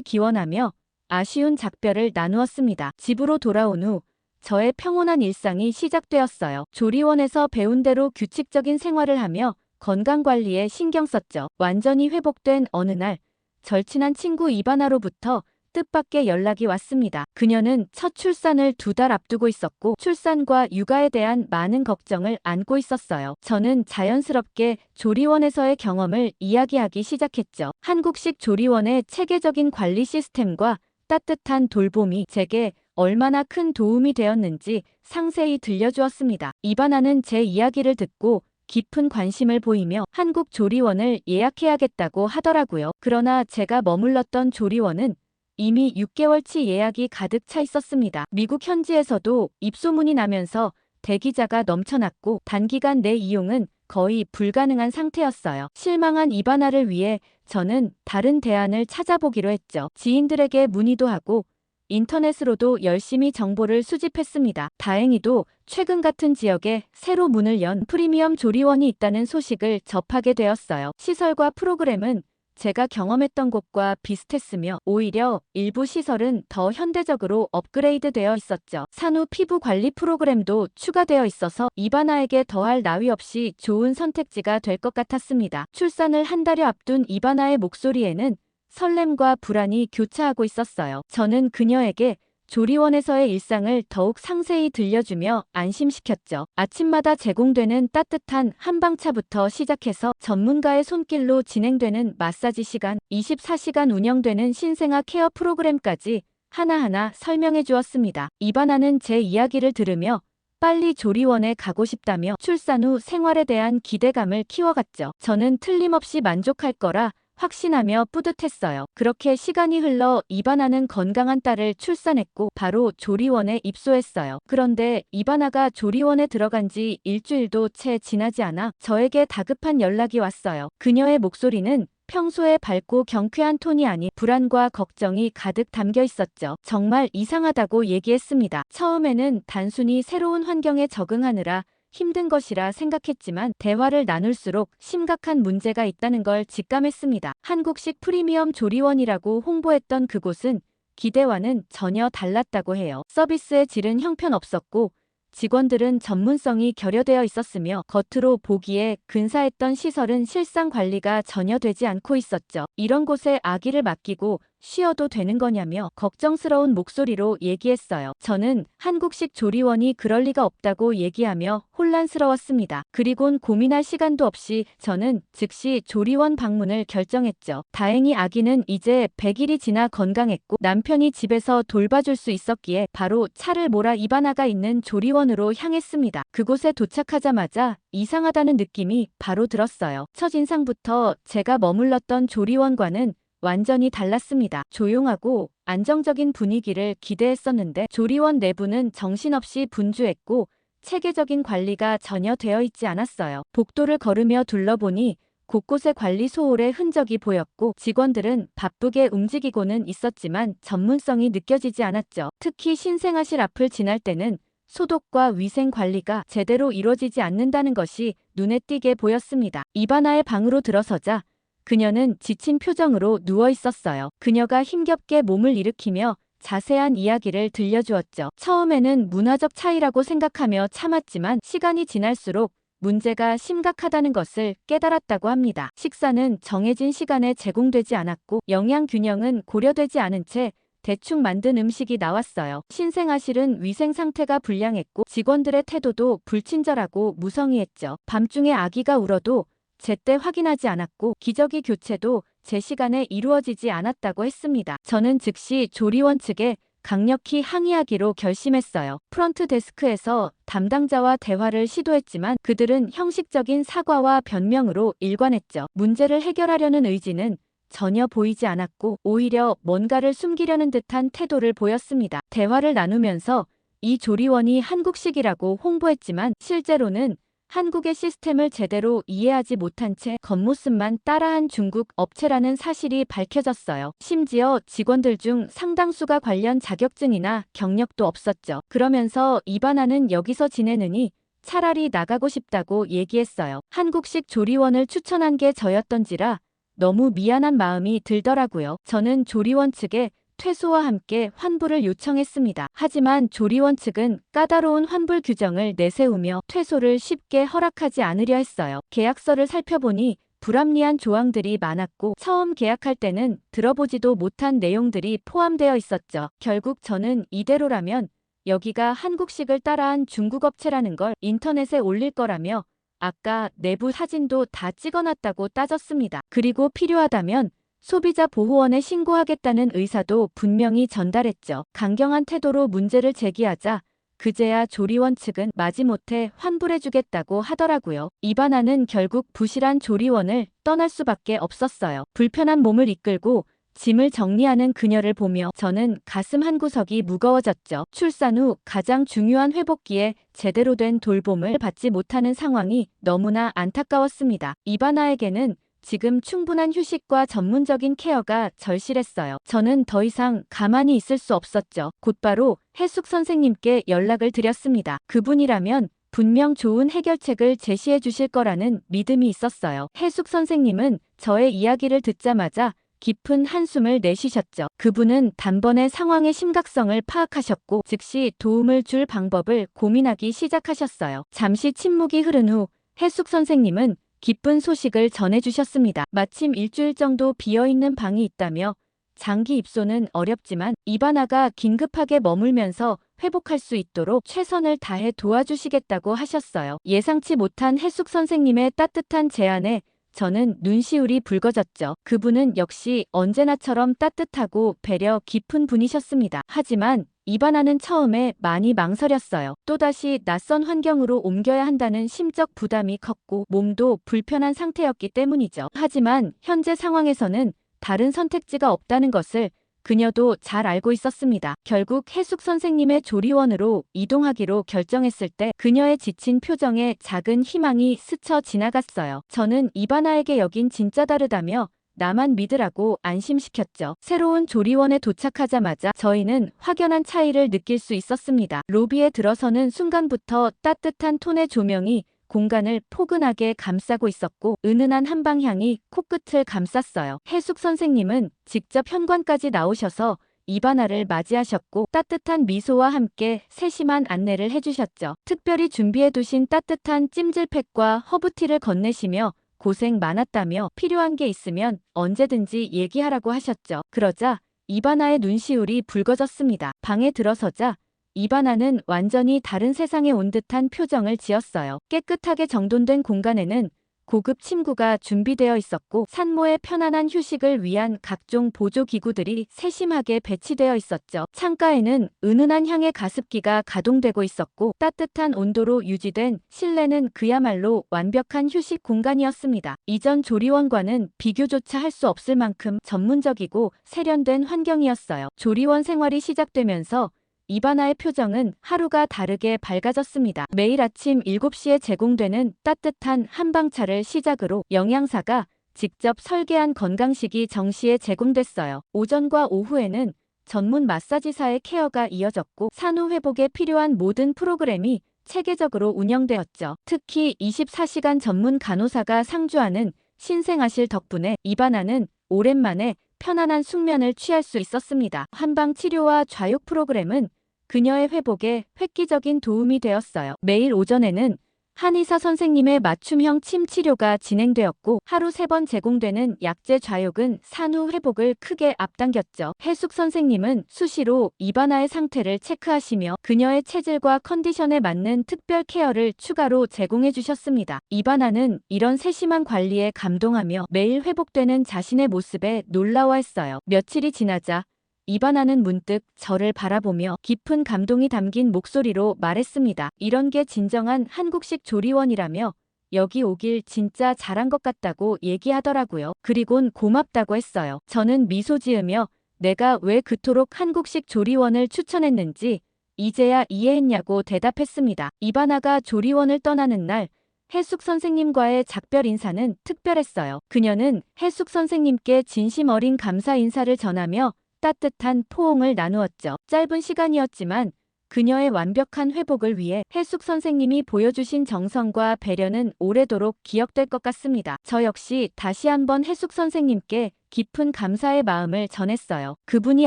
기원하며 아쉬운 작별을 나누었습니다. 집으로 돌아온 후 저의 평온한 일상이 시작되었어요. 조리원에서 배운 대로 규칙적인 생활을 하며 건강관리에 신경 썼죠. 완전히 회복된 어느 날 절친한 친구 이바나로부터 뜻밖의 연락이 왔습니다. 그녀는 첫 출산을 2달 앞두고 있었고 출산과 육아에 대한 많은 걱정을 안고 있었어요. 저는 자연스럽게 조리원에서의 경험을 이야기하기 시작했죠. 한국식 조리원의 체계적인 관리 시스템과 따뜻한 돌봄이 제게 얼마나 큰 도움이 되었는지 상세히 들려주었습니다. 이바나는 제 이야기를 듣고 깊은 관심을 보이며 한국 조리원을 예약해야겠다고 하더라고요. 그러나 제가 머물렀던 조리원은 이미 6개월치 예약이 가득 차 있었습니다. 미국 현지에서도 입소문이 나면서 대기자가 넘쳐났고 단기간 내 이용은 거의 불가능한 상태였어요. 실망한 이바나를 위해 저는 다른 대안을 찾아보기로 했죠. 지인들에게 문의도 하고 인터넷으로도 열심히 정보를 수집했습니다. 다행히도 최근 같은 지역에 새로 문을 연 프리미엄 조리원이 있다는 소식을 접하게 되었어요. 시설과 프로그램은 제가 경험했던 곳과 비슷했으며 오히려 일부 시설은 더 현대적으로 업그레이드 되어 있었죠. 산후 피부 관리 프로그램도 추가되어 있어서 이바나에게 더할 나위 없이 좋은 선택지가 될 것 같았습니다. 출산을 한 달여 앞둔 이바나의 목소리에는 설렘과 불안이 교차하고 있었어요. 저는 그녀에게 조리원에서의 일상을 더욱 상세히 들려주며 안심시켰죠. 아침마다 제공되는 따뜻한 한방차부터 시작해서 전문가의 손길로 진행되는 마사지 시간, 24시간 운영되는 신생아 케어 프로그램까지 하나하나 설명해 주었습니다. 이바나는 제 이야기를 들으며 빨리 조리원에 가고 싶다며 출산 후 생활에 대한 기대감을 키워갔죠. 저는 틀림없이 만족할 거라 확신하며 뿌듯했어요. 그렇게 시간이 흘러 이바나는 건강한 딸을 출산했고 바로 조리원에 입소했어요. 그런데 이바나가 조리원에 들어간 지 일주일도 채 지나지 않아 저에게 다급한 연락이 왔어요. 그녀의 목소리는 평소에 밝고 경쾌한 톤이 아닌 불안과 걱정이 가득 담겨 있었죠. 정말 이상하다고 얘기했습니다. 처음에는 단순히 새로운 환경에 적응하느라 힘든 것이라 생각했지만 대화를 나눌수록 심각한 문제가 있다는 걸 직감했습니다. 한국식 프리미엄 조리원이라고 홍보했던 그곳은 기대와는 전혀 달랐다고 해요. 서비스의 질은 형편없었고 직원들은 전문성이 결여되어 있었으며 겉으로 보기에 근사했던 시설은 실상 관리가 전혀 되지 않고 있었죠. 이런 곳에 아기를 맡기고 쉬어도 되는 거냐며 걱정스러운 목소리로 얘기했어요. 저는 한국식 조리원이 그럴 리가 없다고 얘기하며 혼란스러웠습니다. 그리곤 고민할 시간도 없이 저는 즉시 조리원 방문을 결정했죠. 다행히 아기는 이제 100일이 지나 건강했고 남편이 집에서 돌봐줄 수 있었기에 바로 차를 몰아 이바나가 있는 조리원으로 향했습니다. 그곳에 도착하자마자 이상하다는 느낌이 바로 들었어요. 첫인상부터 제가 머물렀던 조리원과는 완전히 달랐습니다. 조용하고 안정적인 분위기를 기대했었는데 조리원 내부는 정신없이 분주했고 체계적인 관리가 전혀 되어 있지 않았어요. 복도를 걸으며 둘러보니 곳곳에 관리 소홀의 흔적이 보였고 직원들은 바쁘게 움직이고는 있었지만 전문성이 느껴지지 않았죠. 특히 신생아실 앞을 지날 때는 소독과 위생 관리가 제대로 이루어지지 않는다는 것이 눈에 띄게 보였습니다. 이바나의 방으로 들어서자 그녀는 지친 표정으로 누워 있었어요. 그녀가 힘겹게 몸을 일으키며 자세한 이야기를 들려주었죠. 처음에는 문화적 차이라고 생각하며 참았지만 시간이 지날수록 문제가 심각하다는 것을 깨달았다고 합니다. 식사는 정해진 시간에 제공되지 않았고 영양 균형은 고려되지 않은 채 대충 만든 음식이 나왔어요. 신생아실은 위생 상태가 불량했고 직원들의 태도도 불친절하고 무성의했죠. 밤중에 아기가 울어도 제때 확인하지 않았고 기저귀 교체도 제 시간에 이루어지지 않았다고 했습니다. 저는 즉시 조리원 측에 강력히 항의하기로 결심했어요. 프런트 데스크에서 담당자와 대화를 시도했지만 그들은 형식적인 사과와 변명으로 일관했죠. 문제를 해결하려는 의지는 전혀 보이지 않았고 오히려 뭔가를 숨기려는 듯한 태도를 보였습니다. 대화를 나누면서 이 조리원이 한국식이라고 홍보했지만 실제로는 한국의 시스템을 제대로 이해하지 못한 채 겉모습만 따라한 중국 업체라는 사실이 밝혀졌어요. 심지어 직원들 중 상당수가 관련 자격증이나 경력도 없었죠. 그러면서 이바나는 여기서 지내느니 차라리 나가고 싶다고 얘기했어요. 한국식 조리원을 추천한 게 저였던지라 너무 미안한 마음이 들더라고요. 저는 조리원 측에 퇴소와 함께 환불을 요청했습니다. 하지만 조리원 측은 까다로운 환불 규정을 내세우며 퇴소를 쉽게 허락하지 않으려 했어요. 계약서를 살펴보니 불합리한 조항들이 많았고 처음 계약할 때는 들어보지도 못한 내용들이 포함되어 있었죠. 결국 저는 이대로라면 여기가 한국식을 따라한 중국 업체라는 걸 인터넷에 올릴 거라며 아까 내부 사진도 다 찍어놨다고 따졌습니다. 그리고 필요하다면 소비자 보호원에 신고하겠다는 의사도 분명히 전달했죠. 강경한 태도로 문제를 제기하자 그제야 조리원 측은 마지못해 환불해주겠다고 하더라고요. 이바나는 결국 부실한 조리원을 떠날 수밖에 없었어요. 불편한 몸을 이끌고 짐을 정리하는 그녀를 보며 저는 가슴 한구석이 무거워졌죠. 출산 후 가장 중요한 회복기에 제대로 된 돌봄을 받지 못하는 상황이 너무나 안타까웠습니다. 이바나에게는 지금 충분한 휴식과 전문적인 케어가 절실했어요. 저는 더 이상 가만히 있을 수 없었죠. 곧바로 해숙 선생님께 연락을 드렸습니다. 그분이라면 분명 좋은 해결책을 제시해 주실 거라는 믿음이 있었어요. 해숙 선생님은 저의 이야기를 듣자마자 깊은 한숨을 내쉬셨죠. 그분은 단번에 상황의 심각성을 파악하셨고 즉시 도움을 줄 방법을 고민하기 시작하셨어요. 잠시 침묵이 흐른 후 해숙 선생님은 기쁜 소식을 전해주셨습니다. 마침 일주일 정도 비어있는 방이 있다며 장기 입소는 어렵지만 이바나가 긴급하게 머물면서 회복할 수 있도록 최선을 다해 도와주시겠다고 하셨어요. 예상치 못한 해숙 선생님의 따뜻한 제안에 저는 눈시울이 붉어졌죠. 그분은 역시 언제나처럼 따뜻하고 배려 깊은 분이셨습니다. 하지만 이바나는 처음에 많이 망설였어요. 또다시 낯선 환경으로 옮겨야 한다는 심적 부담이 컸고 몸도 불편한 상태였기 때문이죠. 하지만 현재 상황에서는 다른 선택지가 없다는 것을 그녀도 잘 알고 있었습니다. 결국 해숙 선생님의 조리원으로 이동하기로 결정했을 때 그녀의 지친 표정에 작은 희망이 스쳐 지나갔어요. 저는 이바나에게 여긴 진짜 다르다며 나만 믿으라고 안심시켰죠. 새로운 조리원에 도착하자마자 저희는 확연한 차이를 느낄 수 있었습니다. 로비에 들어서는 순간부터 따뜻한 톤의 조명이 공간을 포근하게 감싸고 있었고 은은한 한방향이 코끝을 감쌌어요. 해숙 선생님은 직접 현관까지 나오셔서 이바나를 맞이하셨고 따뜻한 미소와 함께 세심한 안내를 해주셨죠. 특별히 준비해두신 따뜻한 찜질팩과 허브티를 건네시며 고생 많았다며 필요한 게 있으면 언제든지 얘기하라고 하셨죠. 그러자 이바나의 눈시울이 붉어졌습니다. 방에 들어서자 이바나는 완전히 다른 세상에 온 듯한 표정을 지었어요. 깨끗하게 정돈된 공간에는 고급 침구가 준비되어 있었고 산모의 편안한 휴식을 위한 각종 보조기구들이 세심하게 배치되어 있었죠. 창가에는 은은한 향의 가습기가 가동되고 있었고 따뜻한 온도로 유지된 실내는 그야말로 완벽한 휴식 공간이었습니다. 이전 조리원과는 비교조차 할 수 없을 만큼 전문적이고 세련된 환경이었어요. 조리원 생활이 시작되면서 이바나의 표정은 하루가 다르게 밝아졌습니다. 매일 아침 7시에 제공되는 따뜻한 한방차를 시작으로 영양사가 직접 설계한 건강식이 정시에 제공됐어요. 오전과 오후에는 전문 마사지사의 케어가 이어졌고 산후 회복에 필요한 모든 프로그램이 체계적으로 운영되었죠. 특히 24시간 전문 간호사가 상주하는 신생아실 덕분에 이바나는 오랜만에 편안한 숙면을 취할 수 있었습니다. 한방 치료와 좌욕 프로그램은 그녀의 회복에 획기적인 도움이 되었어요. 매일 오전에는 한의사 선생님의 맞춤형 침 치료가 진행되었고 하루 3번 제공되는 약제 좌욕은 산후 회복을 크게 앞당겼죠. 해숙 선생님은 수시로 이바나의 상태를 체크하시며 그녀의 체질과 컨디션에 맞는 특별 케어를 추가로 제공해 주셨습니다. 이바나는 이런 세심한 관리에 감동하며 매일 회복되는 자신의 모습에 놀라워했어요. 며칠이 지나자 이바나는 문득 저를 바라보며 깊은 감동이 담긴 목소리로 말했습니다. 이런 게 진정한 한국식 조리원이라며 여기 오길 진짜 잘한 것 같다고 얘기하더라고요. 그리곤 고맙다고 했어요. 저는 미소 지으며 내가 왜 그토록 한국식 조리원을 추천했는지 이제야 이해했냐고 대답했습니다. 이바나가 조리원을 떠나는 날 해숙 선생님과의 작별 인사는 특별했어요. 그녀는 해숙 선생님께 진심 어린 감사 인사를 전하며 따뜻한 포옹을 나누었죠. 짧은 시간이었지만 그녀의 완벽한 회복을 위해 해숙 선생님이 보여주신 정성과 배려는 오래도록 기억될 것 같습니다. 저 역시 다시 한번 해숙 선생님께 깊은 감사의 마음을 전했어요. 그분이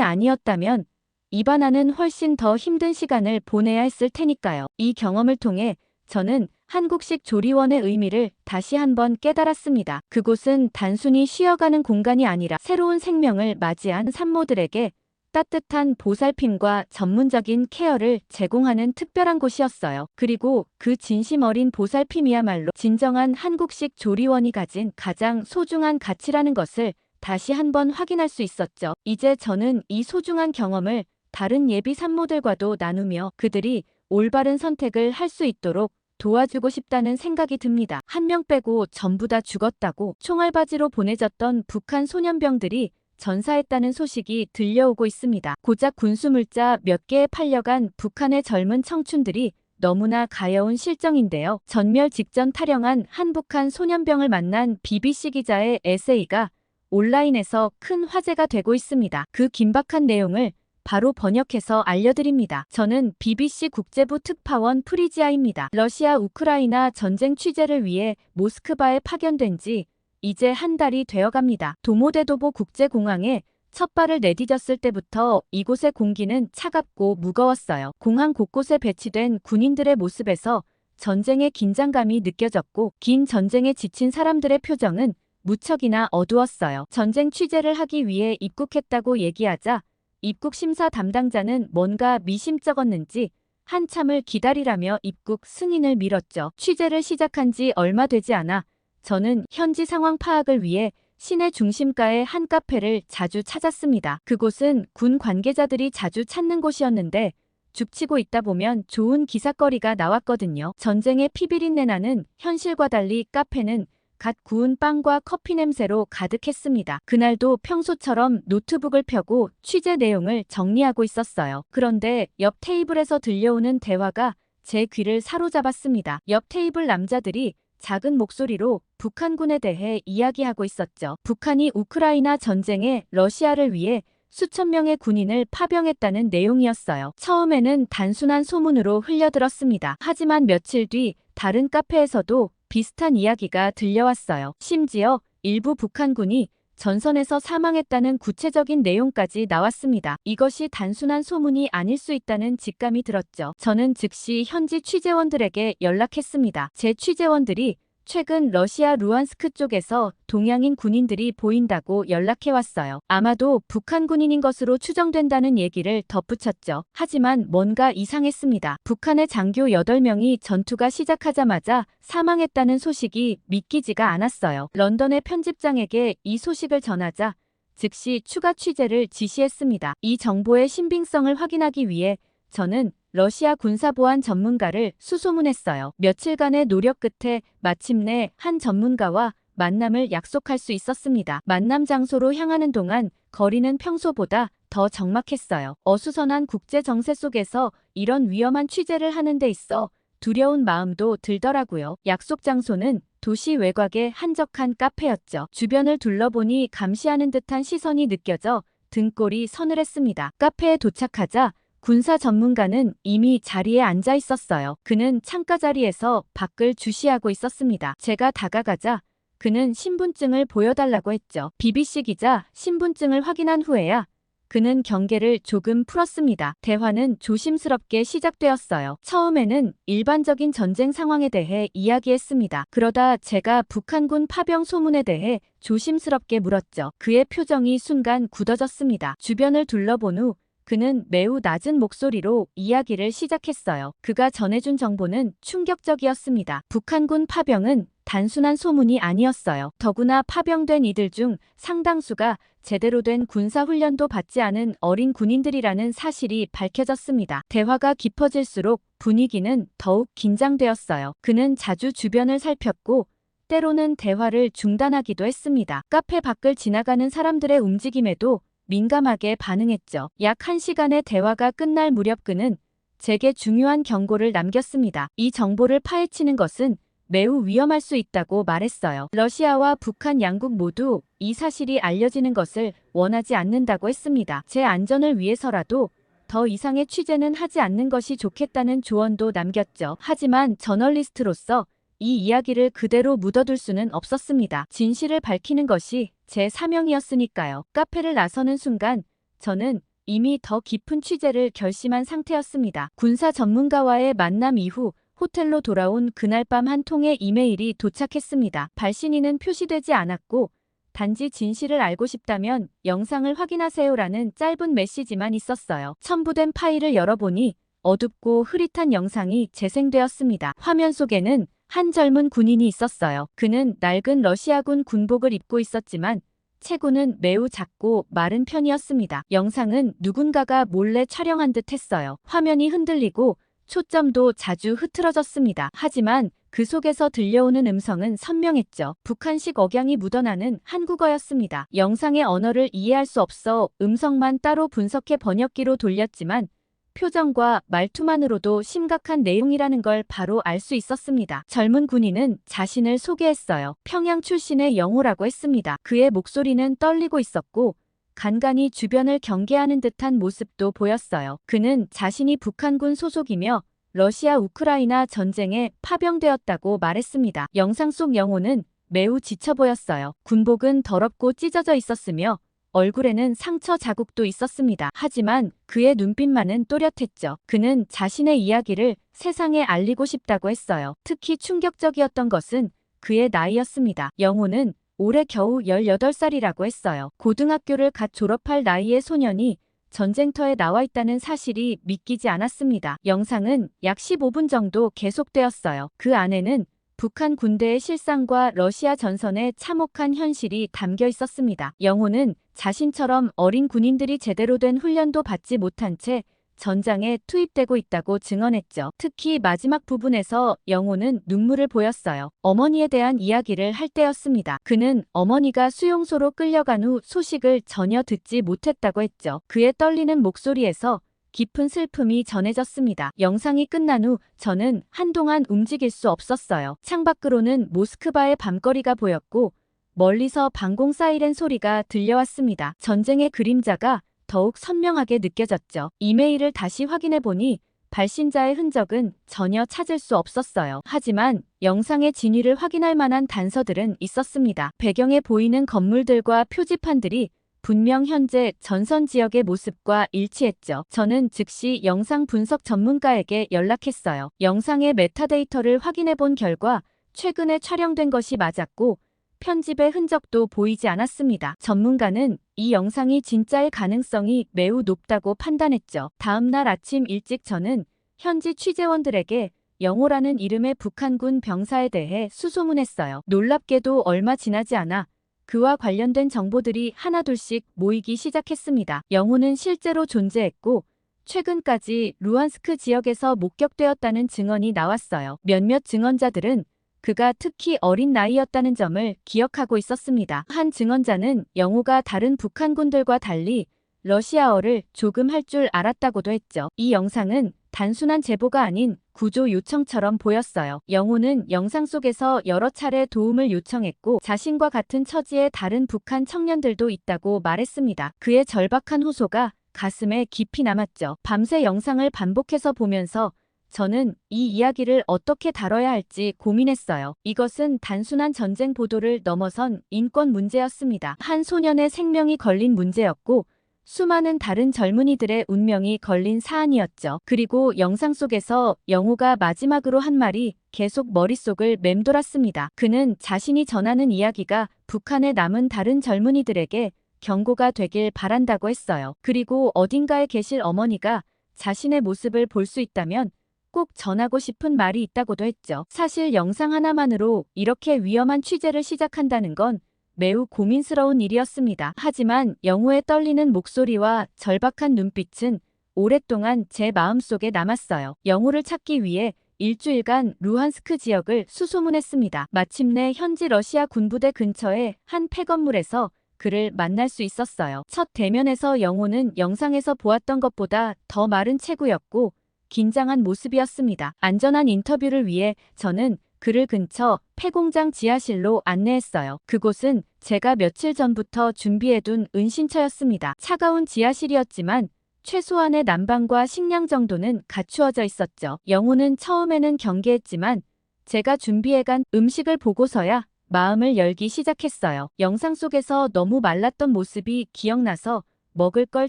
아니었다면 이바나는 훨씬 더 힘든 시간을 보내야 했을 테니까요. 이 경험을 통해 저는 한국식 조리원의 의미를 다시 한번 깨달았습니다. 그곳은 단순히 쉬어가는 공간이 아니라 새로운 생명을 맞이한 산모들에게 따뜻한 보살핌과 전문적인 케어를 제공하는 특별한 곳이었어요. 그리고 그 진심 어린 보살핌이야말로 진정한 한국식 조리원이 가진 가장 소중한 가치라는 것을 다시 한번 확인할 수 있었죠. 이제 저는 이 소중한 경험을 다른 예비 산모들과도 나누며 그들이 올바른 선택을 할 수 있도록 도와주고 싶다는 생각이 듭니다. 한 명 빼고 전부 다 죽었다고 총알바지로 보내졌던 북한 소년병들이 전사했다는 소식이 들려오고 있습니다. 고작 군수물자 몇 개에 팔려간 북한의 젊은 청춘들이 너무나 가여운 실정인데요. 전멸 직전 탈영한 한북한 소년병을 만난 BBC 기자의 에세이가 온라인에서 큰 화제가 되고 있습니다. 그 긴박한 내용을 바로 번역해서 알려드립니다. 저는 BBC 국제부 특파원 프리지아입니다. 러시아 우크라이나 전쟁 취재를 위해 모스크바에 파견된 지 이제 한 달이 되어갑니다. 도모데도보 국제공항에 첫 발을 내디뎠을 때부터 이곳의 공기는 차갑고 무거웠어요. 공항 곳곳에 배치된 군인들의 모습에서 전쟁의 긴장감이 느껴졌고 긴 전쟁에 지친 사람들의 표정은 무척이나 어두웠어요. 전쟁 취재를 하기 위해 입국했다고 얘기하자 입국 심사 담당자는 뭔가 미심쩍었는지 한참을 기다리라며 입국 승인을 밀었죠. 취재를 시작한 지 얼마 되지 않아 저는 현지 상황 파악을 위해 시내 중심가의 한 카페를 자주 찾았습니다. 그곳은 군 관계자들이 자주 찾는 곳이었는데 죽치고 있다 보면 좋은 기사거리가 나왔거든요. 전쟁의 피비린내 나는 현실과 달리 카페는 갓 구운 빵과 커피 냄새로 가득했습니다. 그날도 평소처럼 노트북을 펴고 취재 내용을 정리하고 있었어요. 그런데 옆 테이블에서 들려오는 대화가 제 귀를 사로잡았습니다. 옆 테이블 남자들이 작은 목소리로 북한군에 대해 이야기하고 있었죠. 북한이 우크라이나 전쟁에 러시아를 위해 수천 명의 군인을 파병했다는 내용이었어요. 처음에는 단순한 소문으로 흘려들었습니다. 하지만 며칠 뒤 다른 카페에서도 비슷한 이야기가 들려왔어요. 심지어 일부 북한군이 전선에서 사망했다는 구체적인 내용까지 나왔습니다. 이것이 단순한 소문이 아닐 수 있다는 직감이 들었죠. 저는 즉시 현지 취재원들에게 연락했습니다. 제 취재원들이 최근 러시아 루안스크 쪽에서 동양인 군인들이 보인다고 연락해왔어요. 아마도 북한 군인인 것으로 추정된다는 얘기를 덧붙였죠. 하지만 뭔가 이상했습니다. 북한의 장교 8명이 전투가 시작하자마자 사망했다는 소식이 믿기지가 않았어요. 런던의 편집장에게 이 소식을 전하자 즉시 추가 취재를 지시했습니다. 이 정보의 신빙성을 확인하기 위해 저는 러시아 군사보안 전문가를 수소문했어요. 며칠간의 노력 끝에 마침내 한 전문가와 만남을 약속할 수 있었습니다. 만남 장소로 향하는 동안 거리는 평소보다 더 적막했어요. 어수선한 국제 정세 속에서 이런 위험한 취재를 하는 데 있어 두려운 마음도 들더라고요. 약속 장소는 도시 외곽의 한적한 카페였죠. 주변을 둘러보니 감시하는 듯한 시선이 느껴져 등골이 서늘했습니다. 카페에 도착하자 군사 전문가는 이미 자리에 앉아 있었어요. 그는 창가 자리에서 밖을 주시하고 있었습니다. 제가 다가가자 그는 신분증을 보여달라고 했죠. BBC 기자 신분증을 확인한 후에야 그는 경계를 조금 풀었습니다. 대화는 조심스럽게 시작되었어요. 처음에는 일반적인 전쟁 상황에 대해 이야기했습니다. 그러다 제가 북한군 파병 소문에 대해 조심스럽게 물었죠. 그의 표정이 순간 굳어졌습니다. 주변을 둘러본 후 그는 매우 낮은 목소리로 이야기를 시작했어요. 그가 전해준 정보는 충격적이었습니다. 북한군 파병은 단순한 소문이 아니었어요. 더구나 파병된 이들 중 상당수가 제대로 된 군사훈련도 받지 않은 어린 군인들이라는 사실이 밝혀졌습니다. 대화가 깊어질수록 분위기는 더욱 긴장되었어요. 그는 자주 주변을 살폈고 때로는 대화를 중단하기도 했습니다. 카페 밖을 지나가는 사람들의 움직임에도 민감하게 반응했죠. 약 1시간의 대화가 끝날 무렵 그는 제게 중요한 경고를 남겼습니다. 이 정보를 파헤치는 것은 매우 위험할 수 있다고 말했어요. 러시아와 북한 양국 모두 이 사실이 알려지는 것을 원하지 않는다고 했습니다. 제 안전을 위해서라도 더 이상의 취재는 하지 않는 것이 좋겠다는 조언도 남겼죠. 하지만 저널리스트로서 이 이야기를 그대로 묻어둘 수는 없었습니다. 진실을 밝히는 것이 제 사명이었으니까요. 카페를 나서는 순간 저는 이미 더 깊은 취재를 결심한 상태였습니다. 군사 전문가와의 만남 이후 호텔로 돌아온 그날 밤 한 통의 이메일이 도착했습니다. 발신인은 표시되지 않았고 단지 진실을 알고 싶다면 영상을 확인하세요라는 짧은 메시지만 있었어요. 첨부된 파일을 열어보니 어둡고 흐릿한 영상이 재생되었습니다. 화면 속에는 한 젊은 군인이 있었어요. 그는 낡은 러시아군 군복을 입고 있었지만 체구는 매우 작고 마른 편이었습니다. 영상은 누군가가 몰래 촬영한 듯 했어요. 화면이 흔들리고 초점도 자주 흐트러졌습니다. 하지만 그 속에서 들려오는 음성은 선명했죠. 북한식 억양이 묻어나는 한국어였습니다. 영상의 언어를 이해할 수 없어 음성만 따로 분석해 번역기로 돌렸지만 표정과 말투만으로도 심각한 내용이라는 걸 바로 알 수 있었습니다. 젊은 군인은 자신을 소개했어요. 평양 출신의 영호라고 했습니다. 그의 목소리는 떨리고 있었고 간간히 주변을 경계하는 듯한 모습도 보였어요. 그는 자신이 북한군 소속이며 러시아 우크라이나 전쟁에 파병되었다고 말했습니다. 영상 속 영호는 매우 지쳐 보였어요. 군복은 더럽고 찢어져 있었으며 얼굴에는 상처 자국도 있었습니다. 하지만 그의 눈빛만은 또렷했죠. 그는 자신의 이야기를 세상에 알리고 싶다고 했어요. 특히 충격적이었던 것은 그의 나이였습니다. 영호는 올해 겨우 18살이라고 했어요. 고등학교를 갓 졸업할 나이의 소년이 전쟁터에 나와 있다는 사실이 믿기지 않았습니다. 영상은 약 15분 정도 계속되었어요. 그 안에는 북한 군대의 실상과 러시아 전선의 참혹한 현실이 담겨 있었습니다. 영호는 자신처럼 어린 군인들이 제대로 된 훈련도 받지 못한 채 전장에 투입되고 있다고 증언했죠. 특히 마지막 부분에서 영호는 눈물을 보였어요. 어머니에 대한 이야기를 할 때였습니다. 그는 어머니가 수용소로 끌려간 후 소식을 전혀 듣지 못했다고 했죠. 그의 떨리는 목소리에서 깊은 슬픔이 전해졌습니다. 영상이 끝난 후 저는 한동안 움직일 수 없었어요. 창밖으로는 모스크바의 밤거리가 보였고 멀리서 방공 사이렌 소리가 들려왔습니다. 전쟁의 그림자가 더욱 선명하게 느껴졌죠. 이메일을 다시 확인해보니 발신자의 흔적은 전혀 찾을 수 없었어요. 하지만 영상의 진위를 확인할 만한 단서들은 있었습니다. 배경에 보이는 건물들과 표지판들이 분명 현재 전선 지역의 모습과 일치했죠. 저는 즉시 영상 분석 전문가에게 연락했어요. 영상의 메타데이터를 확인해본 결과 최근에 촬영된 것이 맞았고 편집의 흔적도 보이지 않았습니다. 전문가는 이 영상이 진짜일 가능성이 매우 높다고 판단했죠. 다음 날 아침 일찍 저는 현지 취재원들에게 영호라는 이름의 북한군 병사에 대해 수소문했어요. 놀랍게도 얼마 지나지 않아 그와 관련된 정보들이 하나둘씩 모이기 시작했습니다. 영호는 실제로 존재했고 최근까지 루안스크 지역에서 목격되었다는 증언이 나왔어요. 몇몇 증언자들은 그가 특히 어린 나이였다는 점을 기억하고 있었습니다. 한 증언자는 영호가 다른 북한군들과 달리 러시아어를 조금 할 줄 알았다고도 했죠. 이 영상은 단순한 제보가 아닌 구조 요청처럼 보였어요. 영호는 영상 속에서 여러 차례 도움을 요청했고 자신과 같은 처지의 다른 북한 청년들도 있다고 말했습니다. 그의 절박한 호소가 가슴에 깊이 남았죠. 밤새 영상을 반복해서 보면서 저는 이 이야기를 어떻게 다뤄야 할지 고민했어요. 이것은 단순한 전쟁 보도를 넘어선 인권 문제였습니다. 한 소년의 생명이 걸린 문제였고 수많은 다른 젊은이들의 운명이 걸린 사안이었죠. 그리고 영상 속에서 영호가 마지막으로 한 말이 계속 머릿속을 맴돌았습니다. 그는 자신이 전하는 이야기가 북한에 남은 다른 젊은이들에게 경고가 되길 바란다고 했어요. 그리고 어딘가에 계실 어머니가 자신의 모습을 볼 수 있다면 꼭 전하고 싶은 말이 있다고도 했죠. 사실 영상 하나만으로 이렇게 위험한 취재를 시작한다는 건 매우 고민스러운 일이었습니다. 하지만 영호의 떨리는 목소리와 절박한 눈빛은 오랫동안 제 마음속에 남았어요. 영호를 찾기 위해 일주일간 루한스크 지역을 수소문했습니다. 마침내 현지 러시아 군부대 근처의 한 폐건물에서 그를 만날 수 있었어요. 첫 대면에서 영호는 영상에서 보았던 것보다 더 마른 체구였고 긴장한 모습이었습니다. 안전한 인터뷰를 위해 저는 그를 근처 폐공장 지하실로 안내했어요. 그곳은 제가 며칠 전부터 준비해둔 은신처였습니다. 차가운 지하실이었지만 최소한의 난방과 식량 정도는 갖추어져 있었죠. 영호는 처음에는 경계했지만 제가 준비해간 음식을 보고서야 마음을 열기 시작했어요. 영상 속에서 너무 말랐던 모습이 기억나서 먹을 걸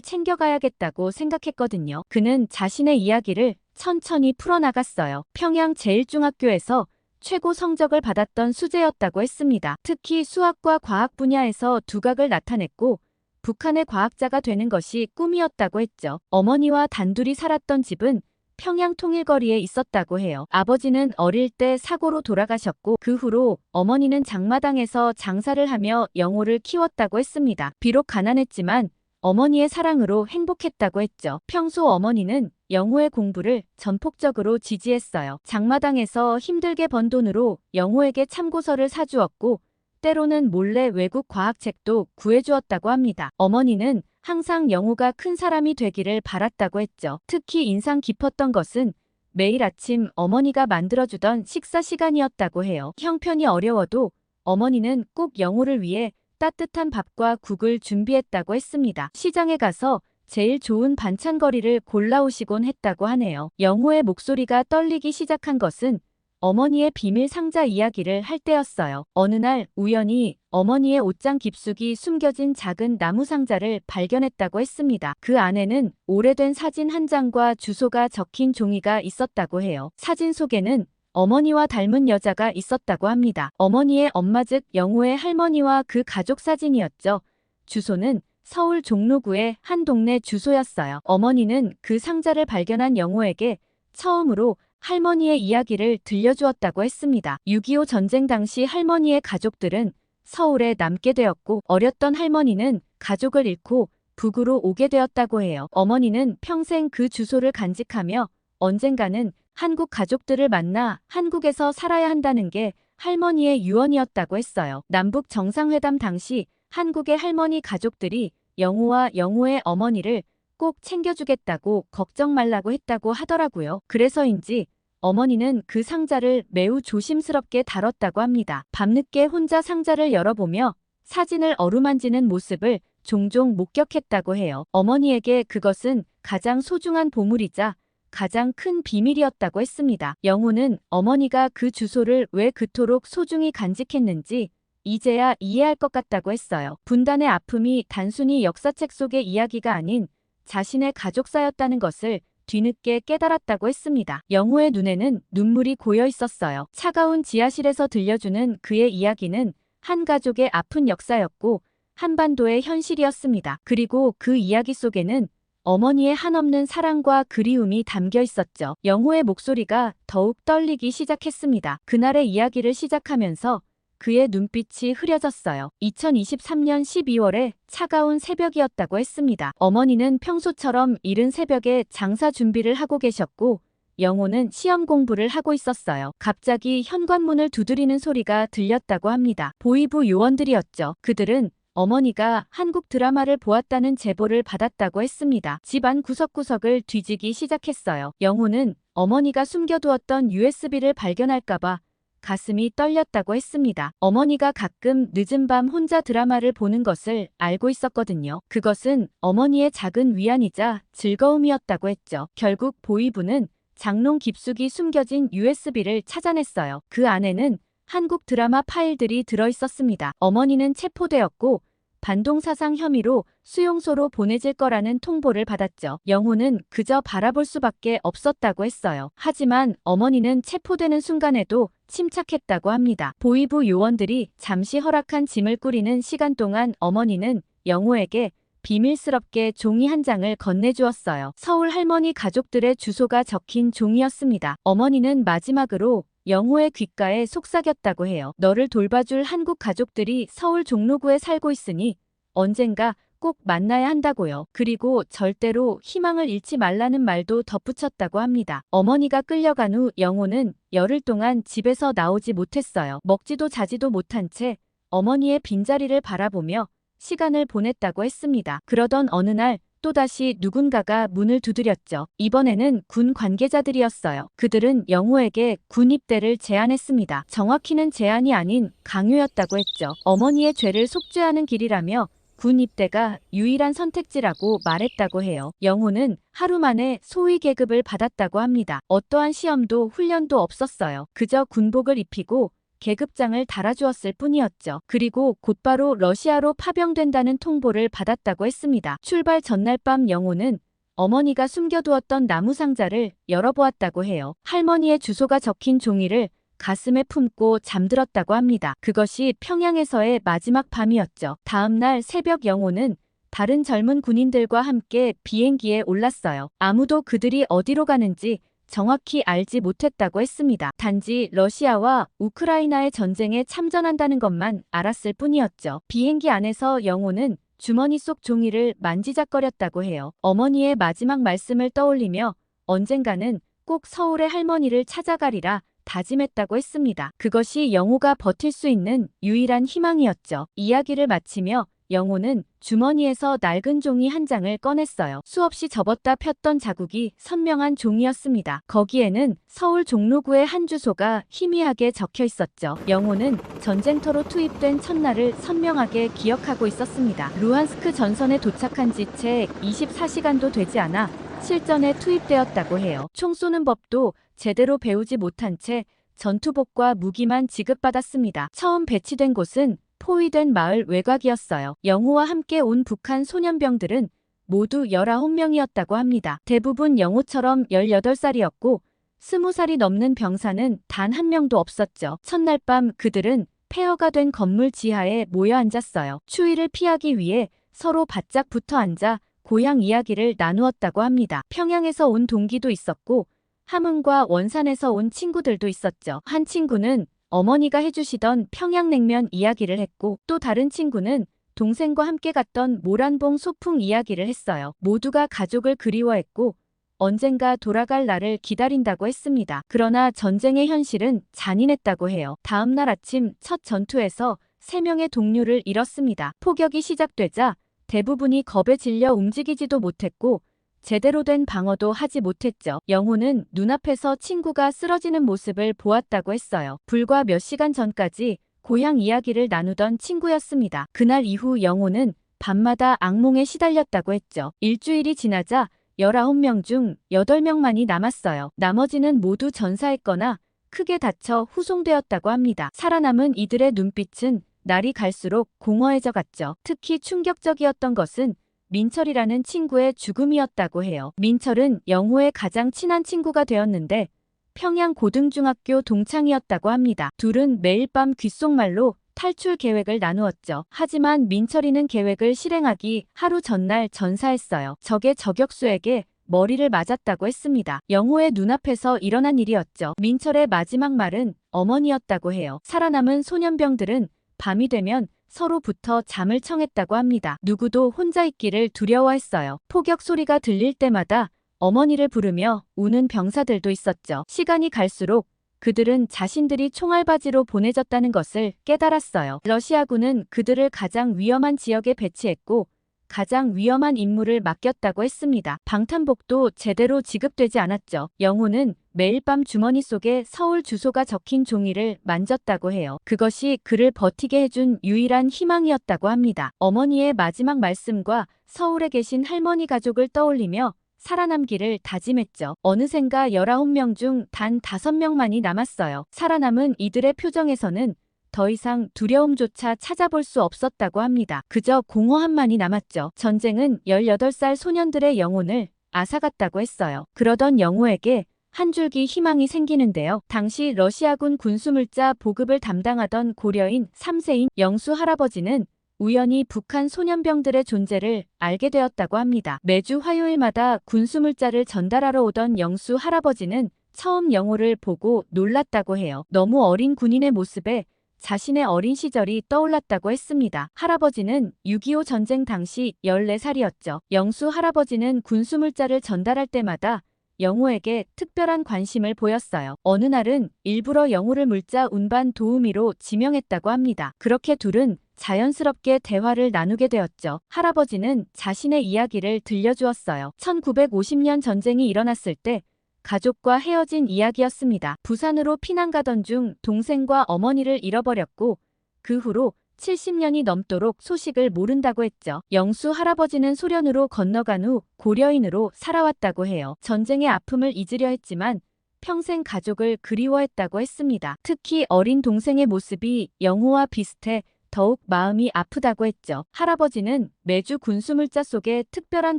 챙겨가야겠다고 생각했거든요. 그는 자신의 이야기를 천천히 풀어나갔어요. 평양 제1중학교에서 최고 성적을 받았던 수재였다고 했습니다. 특히 수학과 과학 분야에서 두각을 나타냈고 북한의 과학자가 되는 것이 꿈이었다고 했죠. 어머니와 단둘이 살았던 집은 평양 통일거리에 있었다고 해요. 아버지는 어릴 때 사고로 돌아가셨고 그 후로 어머니는 장마당에서 장사를 하며 영호를 키웠다고 했습니다. 비록 가난했지만 어머니의 사랑으로 행복했다고 했죠. 평소 어머니는 영호의 공부를 전폭적으로 지지했어요. 장마당에서 힘들게 번 돈으로 영호에게 참고서를 사주었고 때로는 몰래 외국 과학책도 구해주었다고 합니다. 어머니는 항상 영호가 큰 사람이 되기를 바랐다고 했죠. 특히 인상 깊었던 것은 매일 아침 어머니가 만들어주던 식사 시간이었다고 해요. 형편이 어려워도 어머니는 꼭 영호를 위해 따뜻한 밥과 국을 준비했다고 했습니다. 시장에 가서 제일 좋은 반찬거리를 골라오시곤 했다고 하네요. 영호의 목소리가 떨리기 시작한 것은 어머니의 비밀 상자 이야기를 할 때였어요. 어느 날 우연히 어머니의 옷장 깊숙이 숨겨진 작은 나무 상자를 발견했다고 했습니다. 그 안에는 오래된 사진 한 장과 주소가 적힌 종이가 있었다고 해요. 사진 속에는 어머니와 닮은 여자가 있었다고 합니다. 어머니의 엄마 즉 영호의 할머니와 그 가족 사진이었죠. 주소는 서울 종로구의 한 동네 주소였어요. 어머니는 그 상자를 발견한 영호에게 처음으로 할머니의 이야기를 들려주었다고 했습니다. 6.25 전쟁 당시 할머니의 가족들은 서울에 남게 되었고 어렸던 할머니는 가족을 잃고 북으로 오게 되었다고 해요. 어머니는 평생 그 주소를 간직하며 언젠가는 한국 가족들을 만나 한국에서 살아야 한다는 게 할머니의 유언이었다고 했어요. 남북 정상회담 당시 한국의 할머니 가족들이 영호와 영호의 어머니를 꼭 챙겨주겠다고 걱정 말라고 했다고 하더라고요. 그래서인지 어머니는 그 상자를 매우 조심스럽게 다뤘다고 합니다. 밤늦게 혼자 상자를 열어보며 사진을 어루만지는 모습을 종종 목격했다고 해요. 어머니에게 그것은 가장 소중한 보물이자 가장 큰 비밀이었다고 했습니다. 영호는 어머니가 그 주소를 왜 그토록 소중히 간직했는지 이제야 이해할 것 같다고 했어요. 분단의 아픔이 단순히 역사책 속의 이야기가 아닌 자신의 가족사였다는 것을 뒤늦게 깨달았다고 했습니다. 영호의 눈에는 눈물이 고여 있었어요. 차가운 지하실에서 들려주는 그의 이야기는 한 가족의 아픈 역사였고 한반도의 현실이었습니다. 그리고 그 이야기 속에는 어머니의 한없는 사랑과 그리움이 담겨 있었죠. 영호의 목소리가 더욱 떨리기 시작했습니다. 그날의 이야기를 시작하면서 그의 눈빛이 흐려졌어요. 2023년 12월에 차가운 새벽이었다고 했습니다. 어머니는 평소처럼 이른 새벽에 장사 준비를 하고 계셨고 영호는 시험 공부를 하고 있었어요. 갑자기 현관문을 두드리는 소리가 들렸다고 합니다. 보이부 요원들이었죠. 그들은 어머니가 한국 드라마를 보았다는 제보를 받았다고 했습니다. 집안 구석구석을 뒤지기 시작했어요. 영호는 어머니가 숨겨두었던 USB를 발견할까봐 가슴이 떨렸다고 했습니다. 어머니가 가끔 늦은 밤 혼자 드라마를 보는 것을 알고 있었거든요. 그것은 어머니의 작은 위안이자 즐거움이었다고 했죠. 결국 보이부는 장롱 깊숙이 숨겨진 USB를 찾아냈어요. 그 안에는 한국 드라마 파일들이 들어있었습니다. 어머니는 체포되었고 반동사상 혐의로 수용소로 보내질 거라는 통보를 받았죠. 영호는 그저 바라볼 수밖에 없었다고 했어요. 하지만 어머니는 체포되는 순간에도 침착했다고 합니다. 보이부 요원들이 잠시 허락한 짐을 꾸리는 시간 동안 어머니는 영호에게 비밀스럽게 종이 한 장을 건네주었어요. 서울 할머니 가족들의 주소가 적힌 종이였습니다. 어머니는 마지막으로 영호의 귓가에 속삭였다고 해요. 너를 돌봐줄 한국 가족들이 서울 종로구에 살고 있으니 언젠가 꼭 만나야 한다고요. 그리고 절대로 희망을 잃지 말라는 말도 덧붙였다고 합니다. 어머니가 끌려간 후 영호는 열흘 동안 집에서 나오지 못했어요. 먹지도 자지도 못한 채 어머니의 빈자리를 바라보며 시간을 보냈다고 했습니다. 그러던 어느 날 또다시 누군가가 문을 두드렸죠. 이번에는 군 관계자들이었어요. 그들은 영호에게 군 입대를 제안했습니다. 정확히는 제안이 아닌 강요였다고 했죠. 어머니의 죄를 속죄하는 길이라며 군 입대가 유일한 선택지라고 말했다고 해요. 영호는 하루 만에 소위 계급을 받았다고 합니다. 어떠한 시험도 훈련도 없었어요. 그저 군복을 입히고 계급장을 달아주었을 뿐이었죠. 그리고 곧바로 러시아로 파병된다는 통보를 받았다고 했습니다. 출발 전날 밤 영호는 어머니가 숨겨두었던 나무 상자를 열어보았다고 해요. 할머니의 주소가 적힌 종이를 가슴에 품고 잠들었다고 합니다. 그것이 평양에서의 마지막 밤이었죠. 다음 날 새벽 영호는 다른 젊은 군인들과 함께 비행기에 올랐어요. 아무도 그들이 어디로 가는지 정확히 알지 못했다고 했습니다. 단지 러시아와 우크라이나의 전쟁에 참전한다는 것만 알았을 뿐이었죠. 비행기 안에서 영호는 주머니 속 종이를 만지작거렸다고 해요. 어머니의 마지막 말씀을 떠올리며 언젠가는 꼭 서울의 할머니를 찾아가리라 다짐했다고 했습니다. 그것이 영호가 버틸 수 있는 유일한 희망이었죠. 이야기를 마치며 영호는 주머니에서 낡은 종이 한 장을 꺼냈어요. 수없이 접었다 폈던 자국이 선명한 종이였습니다. 거기에는 서울 종로구의 한 주소가 희미하게 적혀 있었죠. 영호는 전쟁터로 투입된 첫날을 선명하게 기억하고 있었습니다. 루한스크 전선에 도착한 지 채 24시간도 되지 않아 실전에 투입되었다고 해요. 총 쏘는 법도 제대로 배우지 못한 채 전투복과 무기만 지급받았습니다. 처음 배치된 곳은 포위된 마을 외곽이었어요. 영호와 함께 온 북한 소년병들은 모두 19명이었다고 합니다. 대부분 영호처럼 18살이었고 20살이 넘는 병사는 단 한 명도 없었죠. 첫날 밤 그들은 폐허가 된 건물 지하에 모여 앉았어요. 추위를 피하기 위해 서로 바짝 붙어 앉아 고향 이야기를 나누었다고 합니다. 평양에서 온 동기도 있었고 함흥과 원산에서 온 친구들도 있었죠. 한 친구는 어머니가 해주시던 평양냉면 이야기를 했고 또 다른 친구는 동생과 함께 갔던 모란봉 소풍 이야기를 했어요. 모두가 가족을 그리워했고 언젠가 돌아갈 날을 기다린다고 했습니다. 그러나 전쟁의 현실은 잔인했다고 해요. 다음 날 아침 첫 전투에서 3명의 동료를 잃었습니다. 포격이 시작되자 대부분이 겁에 질려 움직이지도 못했고 제대로 된 방어도 하지 못했죠. 영호는 눈앞에서 친구가 쓰러지는 모습을 보았다고 했어요. 불과 몇 시간 전까지 고향 이야기를 나누던 친구였습니다. 그날 이후 영호는 밤마다 악몽에 시달렸다고 했죠. 일주일이 지나자 19명 중 8명만이 남았어요. 나머지는 모두 전사했거나 크게 다쳐 후송되었다고 합니다. 살아남은 이들의 눈빛은 날이 갈수록 공허해져 갔죠. 특히 충격적이었던 것은 민철이라는 친구의 죽음이었다고 해요. 민철은 영호의 가장 친한 친구가 되었는데 평양 고등중학교 동창이었다고 합니다. 둘은 매일 밤 귓속말로 탈출 계획을 나누었죠. 하지만 민철이는 계획을 실행하기 하루 전날 전사했어요. 적의 저격수에게 머리를 맞았다고 했습니다. 영호의 눈앞에서 일어난 일이었죠. 민철의 마지막 말은 어머니였다고 해요. 살아남은 소년병들은 밤이 되면 서로부터 잠을 청했다고 합니다. 누구도 혼자 있기를 두려워했어요. 포격 소리가 들릴 때마다 어머니를 부르며 우는 병사들도 있었죠. 시간이 갈수록 그들은 자신들이 총알바지로 보내졌다는 것을 깨달았어요. 러시아군은 그들을 가장 위험한 지역에 배치했고 가장 위험한 임무를 맡겼다고 했습니다. 방탄복도 제대로 지급되지 않았죠. 영호는 매일 밤 주머니 속에 서울 주소가 적힌 종이를 만졌다고 해요. 그것이 그를 버티게 해준 유일한 희망이었다고 합니다. 어머니의 마지막 말씀과 서울에 계신 할머니 가족을 떠올리며 살아남기를 다짐했죠. 어느샌가 19명 중 단 5명만이 남았어요. 살아남은 이들의 표정에서는 더 이상 두려움조차 찾아볼 수 없었다고 합니다. 그저 공허함만이 남았죠. 전쟁은 18살 소년들의 영혼을 앗아갔다고 했어요. 그러던 영호에게 한 줄기 희망이 생기는데요. 당시 러시아군 군수물자 보급을 담당하던 고려인 3세인 영수 할아버지는 우연히 북한 소년병들의 존재를 알게 되었다고 합니다. 매주 화요일마다 군수물자를 전달하러 오던 영수 할아버지는 처음 영호를 보고 놀랐다고 해요. 너무 어린 군인의 모습에 자신의 어린 시절이 떠올랐다고 했습니다. 할아버지는 6.25 전쟁 당시 14살이었죠. 영수 할아버지는 군수물자를 전달할 때마다 영호에게 특별한 관심을 보였어요. 어느 날은 일부러 영호를 물자 운반 도우미로 지명했다고 합니다. 그렇게 둘은 자연스럽게 대화를 나누게 되었죠. 할아버지는 자신의 이야기를 들려주었어요. 1950년 전쟁이 일어났을 때 가족과 헤어진 이야기였습니다. 부산으로 피난 가던 중 동생과 어머니를 잃어버렸고 그 후로 70년이 넘도록 소식을 모른다고 했죠. 영수 할아버지는 소련으로 건너간 후 고려인으로 살아왔다고 해요. 전쟁의 아픔을 잊으려 했지만 평생 가족을 그리워했다고 했습니다. 특히 어린 동생의 모습이 영호와 비슷해 더욱 마음이 아프다고 했죠. 할아버지는 매주 군수물자 속에 특별한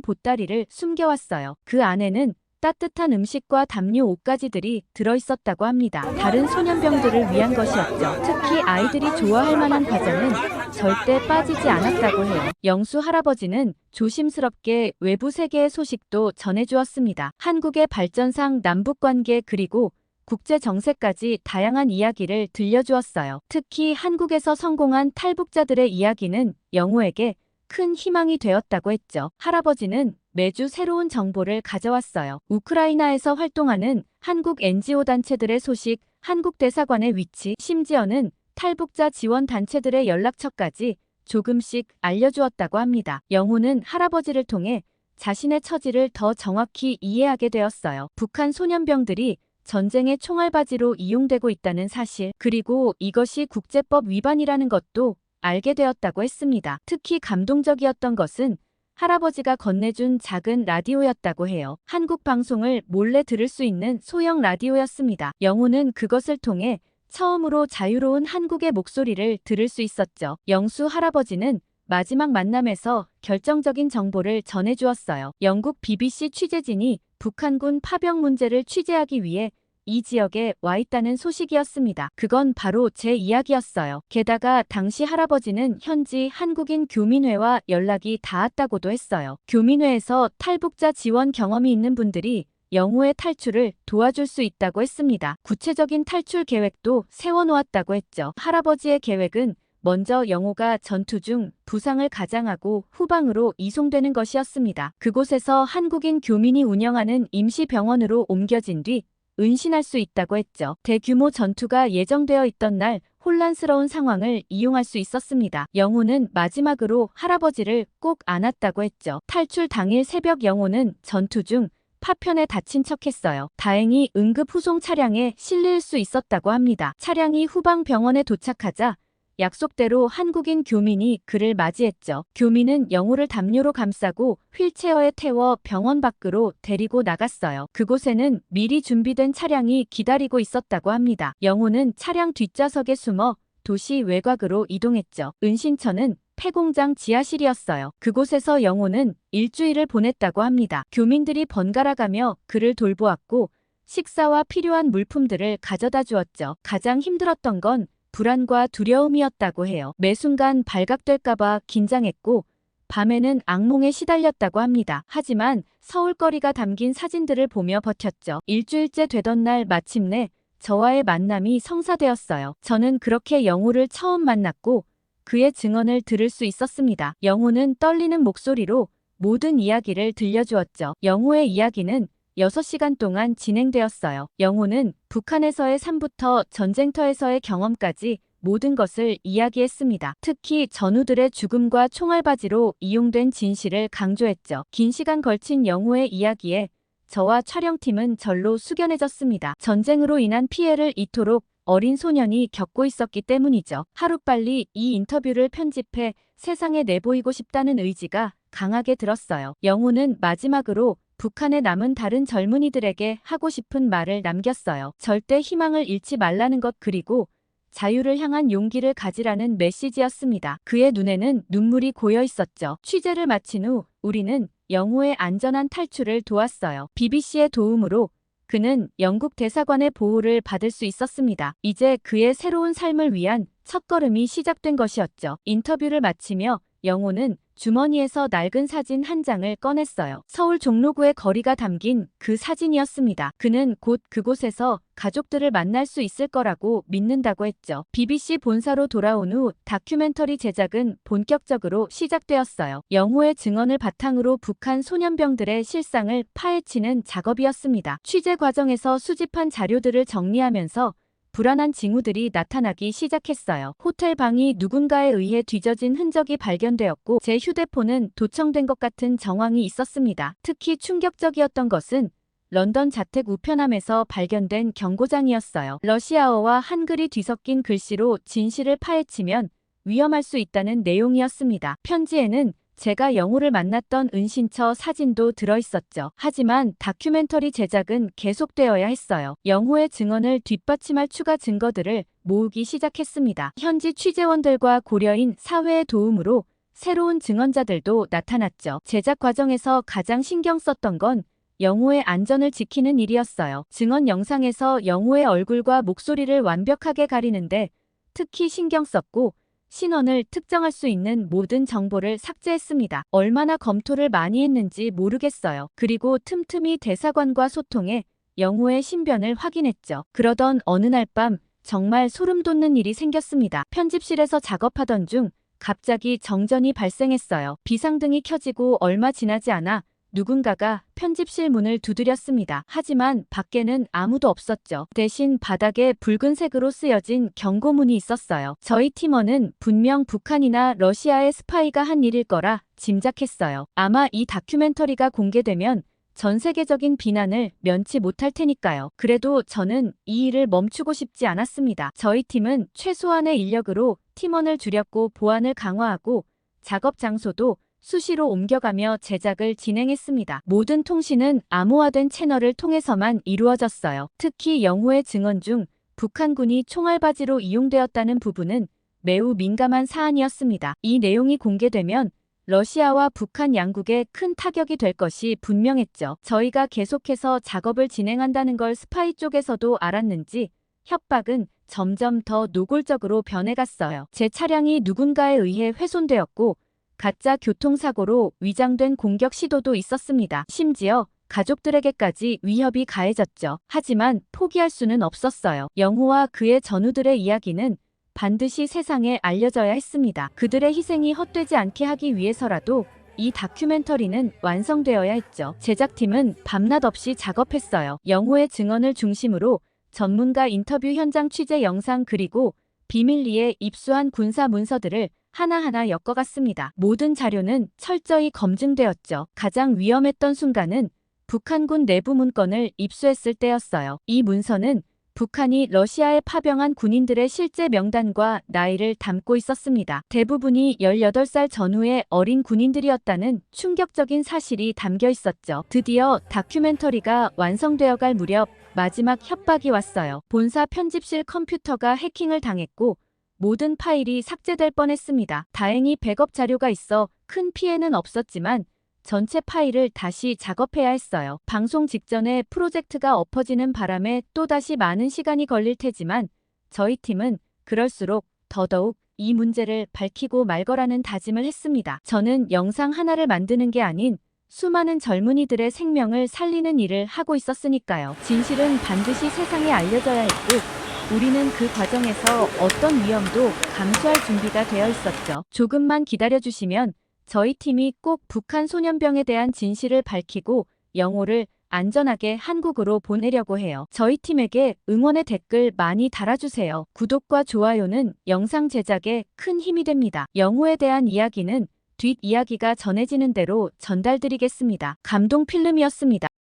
보따리를 숨겨왔어요. 그 안에는 따뜻한 음식과 담요 옷가지들이 들어있었다고 합니다. 다른 소년병들을 위한 것이었죠. 특히 아이들이 좋아할 만한 과자는 절대 빠지지 않았다고 해요. 영수 할아버지는 조심스럽게 외부 세계의 소식도 전해주었습니다. 한국의 발전상 남북관계 그리고 국제 정세까지 다양한 이야기를 들려주었어요. 특히 한국에서 성공한 탈북자들의 이야기는 영호에게 큰 희망이 되었다고 했죠. 할아버지는 매주 새로운 정보를 가져왔어요. 우크라이나에서 활동하는 한국 NGO 단체들의 소식, 한국 대사관의 위치, 심지어는 탈북자 지원 단체들의 연락처까지 조금씩 알려주었다고 합니다. 영호는 할아버지를 통해 자신의 처지를 더 정확히 이해하게 되었어요. 북한 소년병들이 전쟁의 총알바지로 이용되고 있다는 사실, 그리고 이것이 국제법 위반이라는 것도 알게 되었다고 했습니다. 특히 감동적이었던 것은 할아버지가 건네준 작은 라디오였다고 해요. 한국 방송을 몰래 들을 수 있는 소형 라디오였습니다. 영호는 그것을 통해 처음으로 자유로운 한국의 목소리를 들을 수 있었죠. 영수 할아버지는 마지막 만남에서 결정적인 정보를 전해주었어요. 영국 BBC 취재진이 북한군 파병 문제를 취재하기 위해 이 지역에 와 있다는 소식이었습니다. 그건 바로 제 이야기였어요. 게다가 당시 할아버지는 현지 한국인 교민회와 연락이 닿았다고도 했어요. 교민회에서 탈북자 지원 경험이 있는 분들이 영호의 탈출을 도와줄 수 있다고 했습니다. 구체적인 탈출 계획도 세워놓았다고 했죠. 할아버지의 계획은 먼저 영호가 전투 중 부상을 가장하고 후방으로 이송되는 것이었습니다. 그곳에서 한국인 교민이 운영하는 임시병원으로 옮겨진 뒤 은신할 수 있다고 했죠. 대규모 전투가 예정되어 있던 날 혼란스러운 상황을 이용할 수 있었습니다. 영호는 마지막으로 할아버지를 꼭 안았다고 했죠. 탈출 당일 새벽 영호는 전투 중 파편에 다친 척했어요. 다행히 응급 후송 차량에 실릴 수 있었다고 합니다. 차량이 후방 병원에 도착하자 약속대로 한국인 교민이 그를 맞이했죠. 교민은 영호를 담요로 감싸고 휠체어에 태워 병원 밖으로 데리고 나갔어요. 그곳에는 미리 준비된 차량이 기다리고 있었다고 합니다. 영호는 차량 뒷좌석에 숨어 도시 외곽으로 이동했죠. 은신처는 폐공장 지하실이었어요. 그곳에서 영호는 일주일을 보냈다고 합니다. 교민들이 번갈아가며 그를 돌보았고 식사와 필요한 물품들을 가져다 주었죠. 가장 힘들었던 건 불안과 두려움이었다고 해요. 매 순간 발각될까봐 긴장했고 밤에는 악몽에 시달렸다고 합니다. 하지만 서울거리가 담긴 사진들을 보며 버텼죠. 일주일째 되던 날 마침내 저와의 만남이 성사되었어요. 저는 그렇게 영호를 처음 만났고 그의 증언을 들을 수 있었습니다. 영호는 떨리는 목소리로 모든 이야기를 들려주었죠. 영호의 이야기는 6시간 동안 진행되었어요. 영호는 북한에서의 삶부터 전쟁터에서의 경험까지 모든 것을 이야기했습니다. 특히 전우들의 죽음과 총알바지로 이용된 진실을 강조했죠. 긴 시간 걸친 영호의 이야기에 저와 촬영팀은 절로 숙연해졌습니다. 전쟁으로 인한 피해를 이토록 어린 소년이 겪고 있었기 때문이죠. 하루빨리 이 인터뷰를 편집해 세상에 내보이고 싶다는 의지가 강하게 들었어요. 영호는 마지막으로 북한에 남은 다른 젊은이들에게 하고 싶은 말을 남겼어요. 절대 희망을 잃지 말라는 것, 그리고 자유를 향한 용기를 가지라는 메시지였습니다. 그의 눈에는 눈물이 고여 있었죠. 취재를 마친 후 우리는 영호의 안전한 탈출을 도왔어요. BBC의 도움으로 그는 영국 대사관의 보호를 받을 수 있었습니다. 이제 그의 새로운 삶을 위한 첫걸음이 시작된 것이었죠. 인터뷰를 마치며 영호는 주머니에서 낡은 사진 한 장을 꺼냈어요. 서울 종로구의 거리가 담긴 그 사진이었습니다. 그는 곧 그곳에서 가족들을 만날 수 있을 거라고 믿는다고 했죠. BBC 본사로 돌아온 후 다큐멘터리 제작은 본격적으로 시작되었어요. 영호의 증언을 바탕으로 북한 소년병들의 실상을 파헤치는 작업이었습니다. 취재 과정에서 수집한 자료들을 정리하면서 불안한 징후들이 나타나기 시작했어요. 호텔 방이 누군가에 의해 뒤져진 흔적이 발견되었고 제 휴대폰은 도청된 것 같은 정황이 있었습니다. 특히 충격적이었던 것은 런던 자택 우편함에서 발견된 경고장이었어요. 러시아어와 한글이 뒤섞인 글씨로 진실을 파헤치면 위험할 수 있다는 내용이었습니다. 편지에는 제가 영호를 만났던 은신처 사진도 들어있었죠. 하지만 다큐멘터리 제작은 계속되어야 했어요. 영호의 증언을 뒷받침할 추가 증거들을 모으기 시작했습니다. 현지 취재원들과 고려인 사회의 도움으로 새로운 증언자들도 나타났죠. 제작 과정에서 가장 신경 썼던 건 영호의 안전을 지키는 일이었어요. 증언 영상에서 영호의 얼굴과 목소리를 완벽하게 가리는데 특히 신경 썼고 신원을 특정할 수 있는 모든 정보를 삭제했습니다. 얼마나 검토를 많이 했는지 모르겠어요. 그리고 틈틈이 대사관과 소통해 영호의 신변을 확인했죠. 그러던 어느 날 밤 정말 소름 돋는 일이 생겼습니다. 편집실에서 작업하던 중 갑자기 정전이 발생했어요. 비상등이 켜지고 얼마 지나지 않아 누군가가 편집실 문을 두드렸습니다. 하지만 밖에는 아무도 없었죠. 대신 바닥에 붉은색으로 쓰여진 경고문이 있었어요. 저희 팀원은 분명 북한이나 러시아의 스파이가 한 일일 거라 짐작했어요. 아마 이 다큐멘터리가 공개되면 전 세계적인 비난을 면치 못할 테니까요. 그래도 저는 이 일을 멈추고 싶지 않았습니다. 저희 팀은 최소한의 인력으로 팀원을 줄였고 보안을 강화하고 작업 장소도 수시로 옮겨가며 제작을 진행했습니다. 모든 통신은 암호화된 채널을 통해서만 이루어졌어요. 특히 영호의 증언 중 북한군이 총알바지로 이용되었다는 부분은 매우 민감한 사안이었습니다. 이 내용이 공개되면 러시아와 북한 양국에 큰 타격이 될 것이 분명했죠. 저희가 계속해서 작업을 진행한다는 걸 스파이 쪽에서도 알았는지 협박은 점점 더 노골적으로 변해갔어요. 제 차량이 누군가에 의해 훼손되었고 가짜 교통사고로 위장된 공격 시도도 있었습니다. 심지어 가족들에게까지 위협이 가해졌죠. 하지만 포기할 수는 없었어요. 영호와 그의 전우들의 이야기는 반드시 세상에 알려져야 했습니다. 그들의 희생이 헛되지 않게 하기 위해서라도 이 다큐멘터리는 완성되어야 했죠. 제작팀은 밤낮 없이 작업했어요. 영호의 증언을 중심으로 전문가 인터뷰 현장 취재 영상 그리고 비밀리에 입수한 군사 문서들을 하나하나 엮어갔습니다. 모든 자료는 철저히 검증되었죠. 가장 위험했던 순간은 북한군 내부 문건을 입수했을 때였어요. 이 문서는 북한이 러시아에 파병한 군인들의 실제 명단과 나이를 담고 있었습니다. 대부분이 18살 전후의 어린 군인들이었다는 충격적인 사실이 담겨 있었죠. 드디어 다큐멘터리가 완성되어갈 무렵 마지막 협박이 왔어요. 본사 편집실 컴퓨터가 해킹을 당했고 모든 파일이 삭제될 뻔했습니다. 다행히 백업 자료가 있어 큰 피해는 없었지만 전체 파일을 다시 작업해야 했어요. 방송 직전에 프로젝트가 엎어지는 바람에 또다시 많은 시간이 걸릴 테지만 저희 팀은 그럴수록 더더욱 이 문제를 밝히고 말 거라는 다짐을 했습니다. 저는 영상 하나를 만드는 게 아닌 수많은 젊은이들의 생명을 살리는 일을 하고 있었으니까요. 진실은 반드시 세상에 알려져야 했고 우리는 그 과정에서 어떤 위험도 감수할 준비가 되어 있었죠. 조금만 기다려주시면 저희 팀이 꼭 북한 소년병에 대한 진실을 밝히고 영호를 안전하게 한국으로 보내려고 해요. 저희 팀에게 응원의 댓글 많이 달아주세요. 구독과 좋아요는 영상 제작에 큰 힘이 됩니다. 영호에 대한 이야기는 뒷이야기가 전해지는 대로 전달드리겠습니다. 감동 필름이었습니다.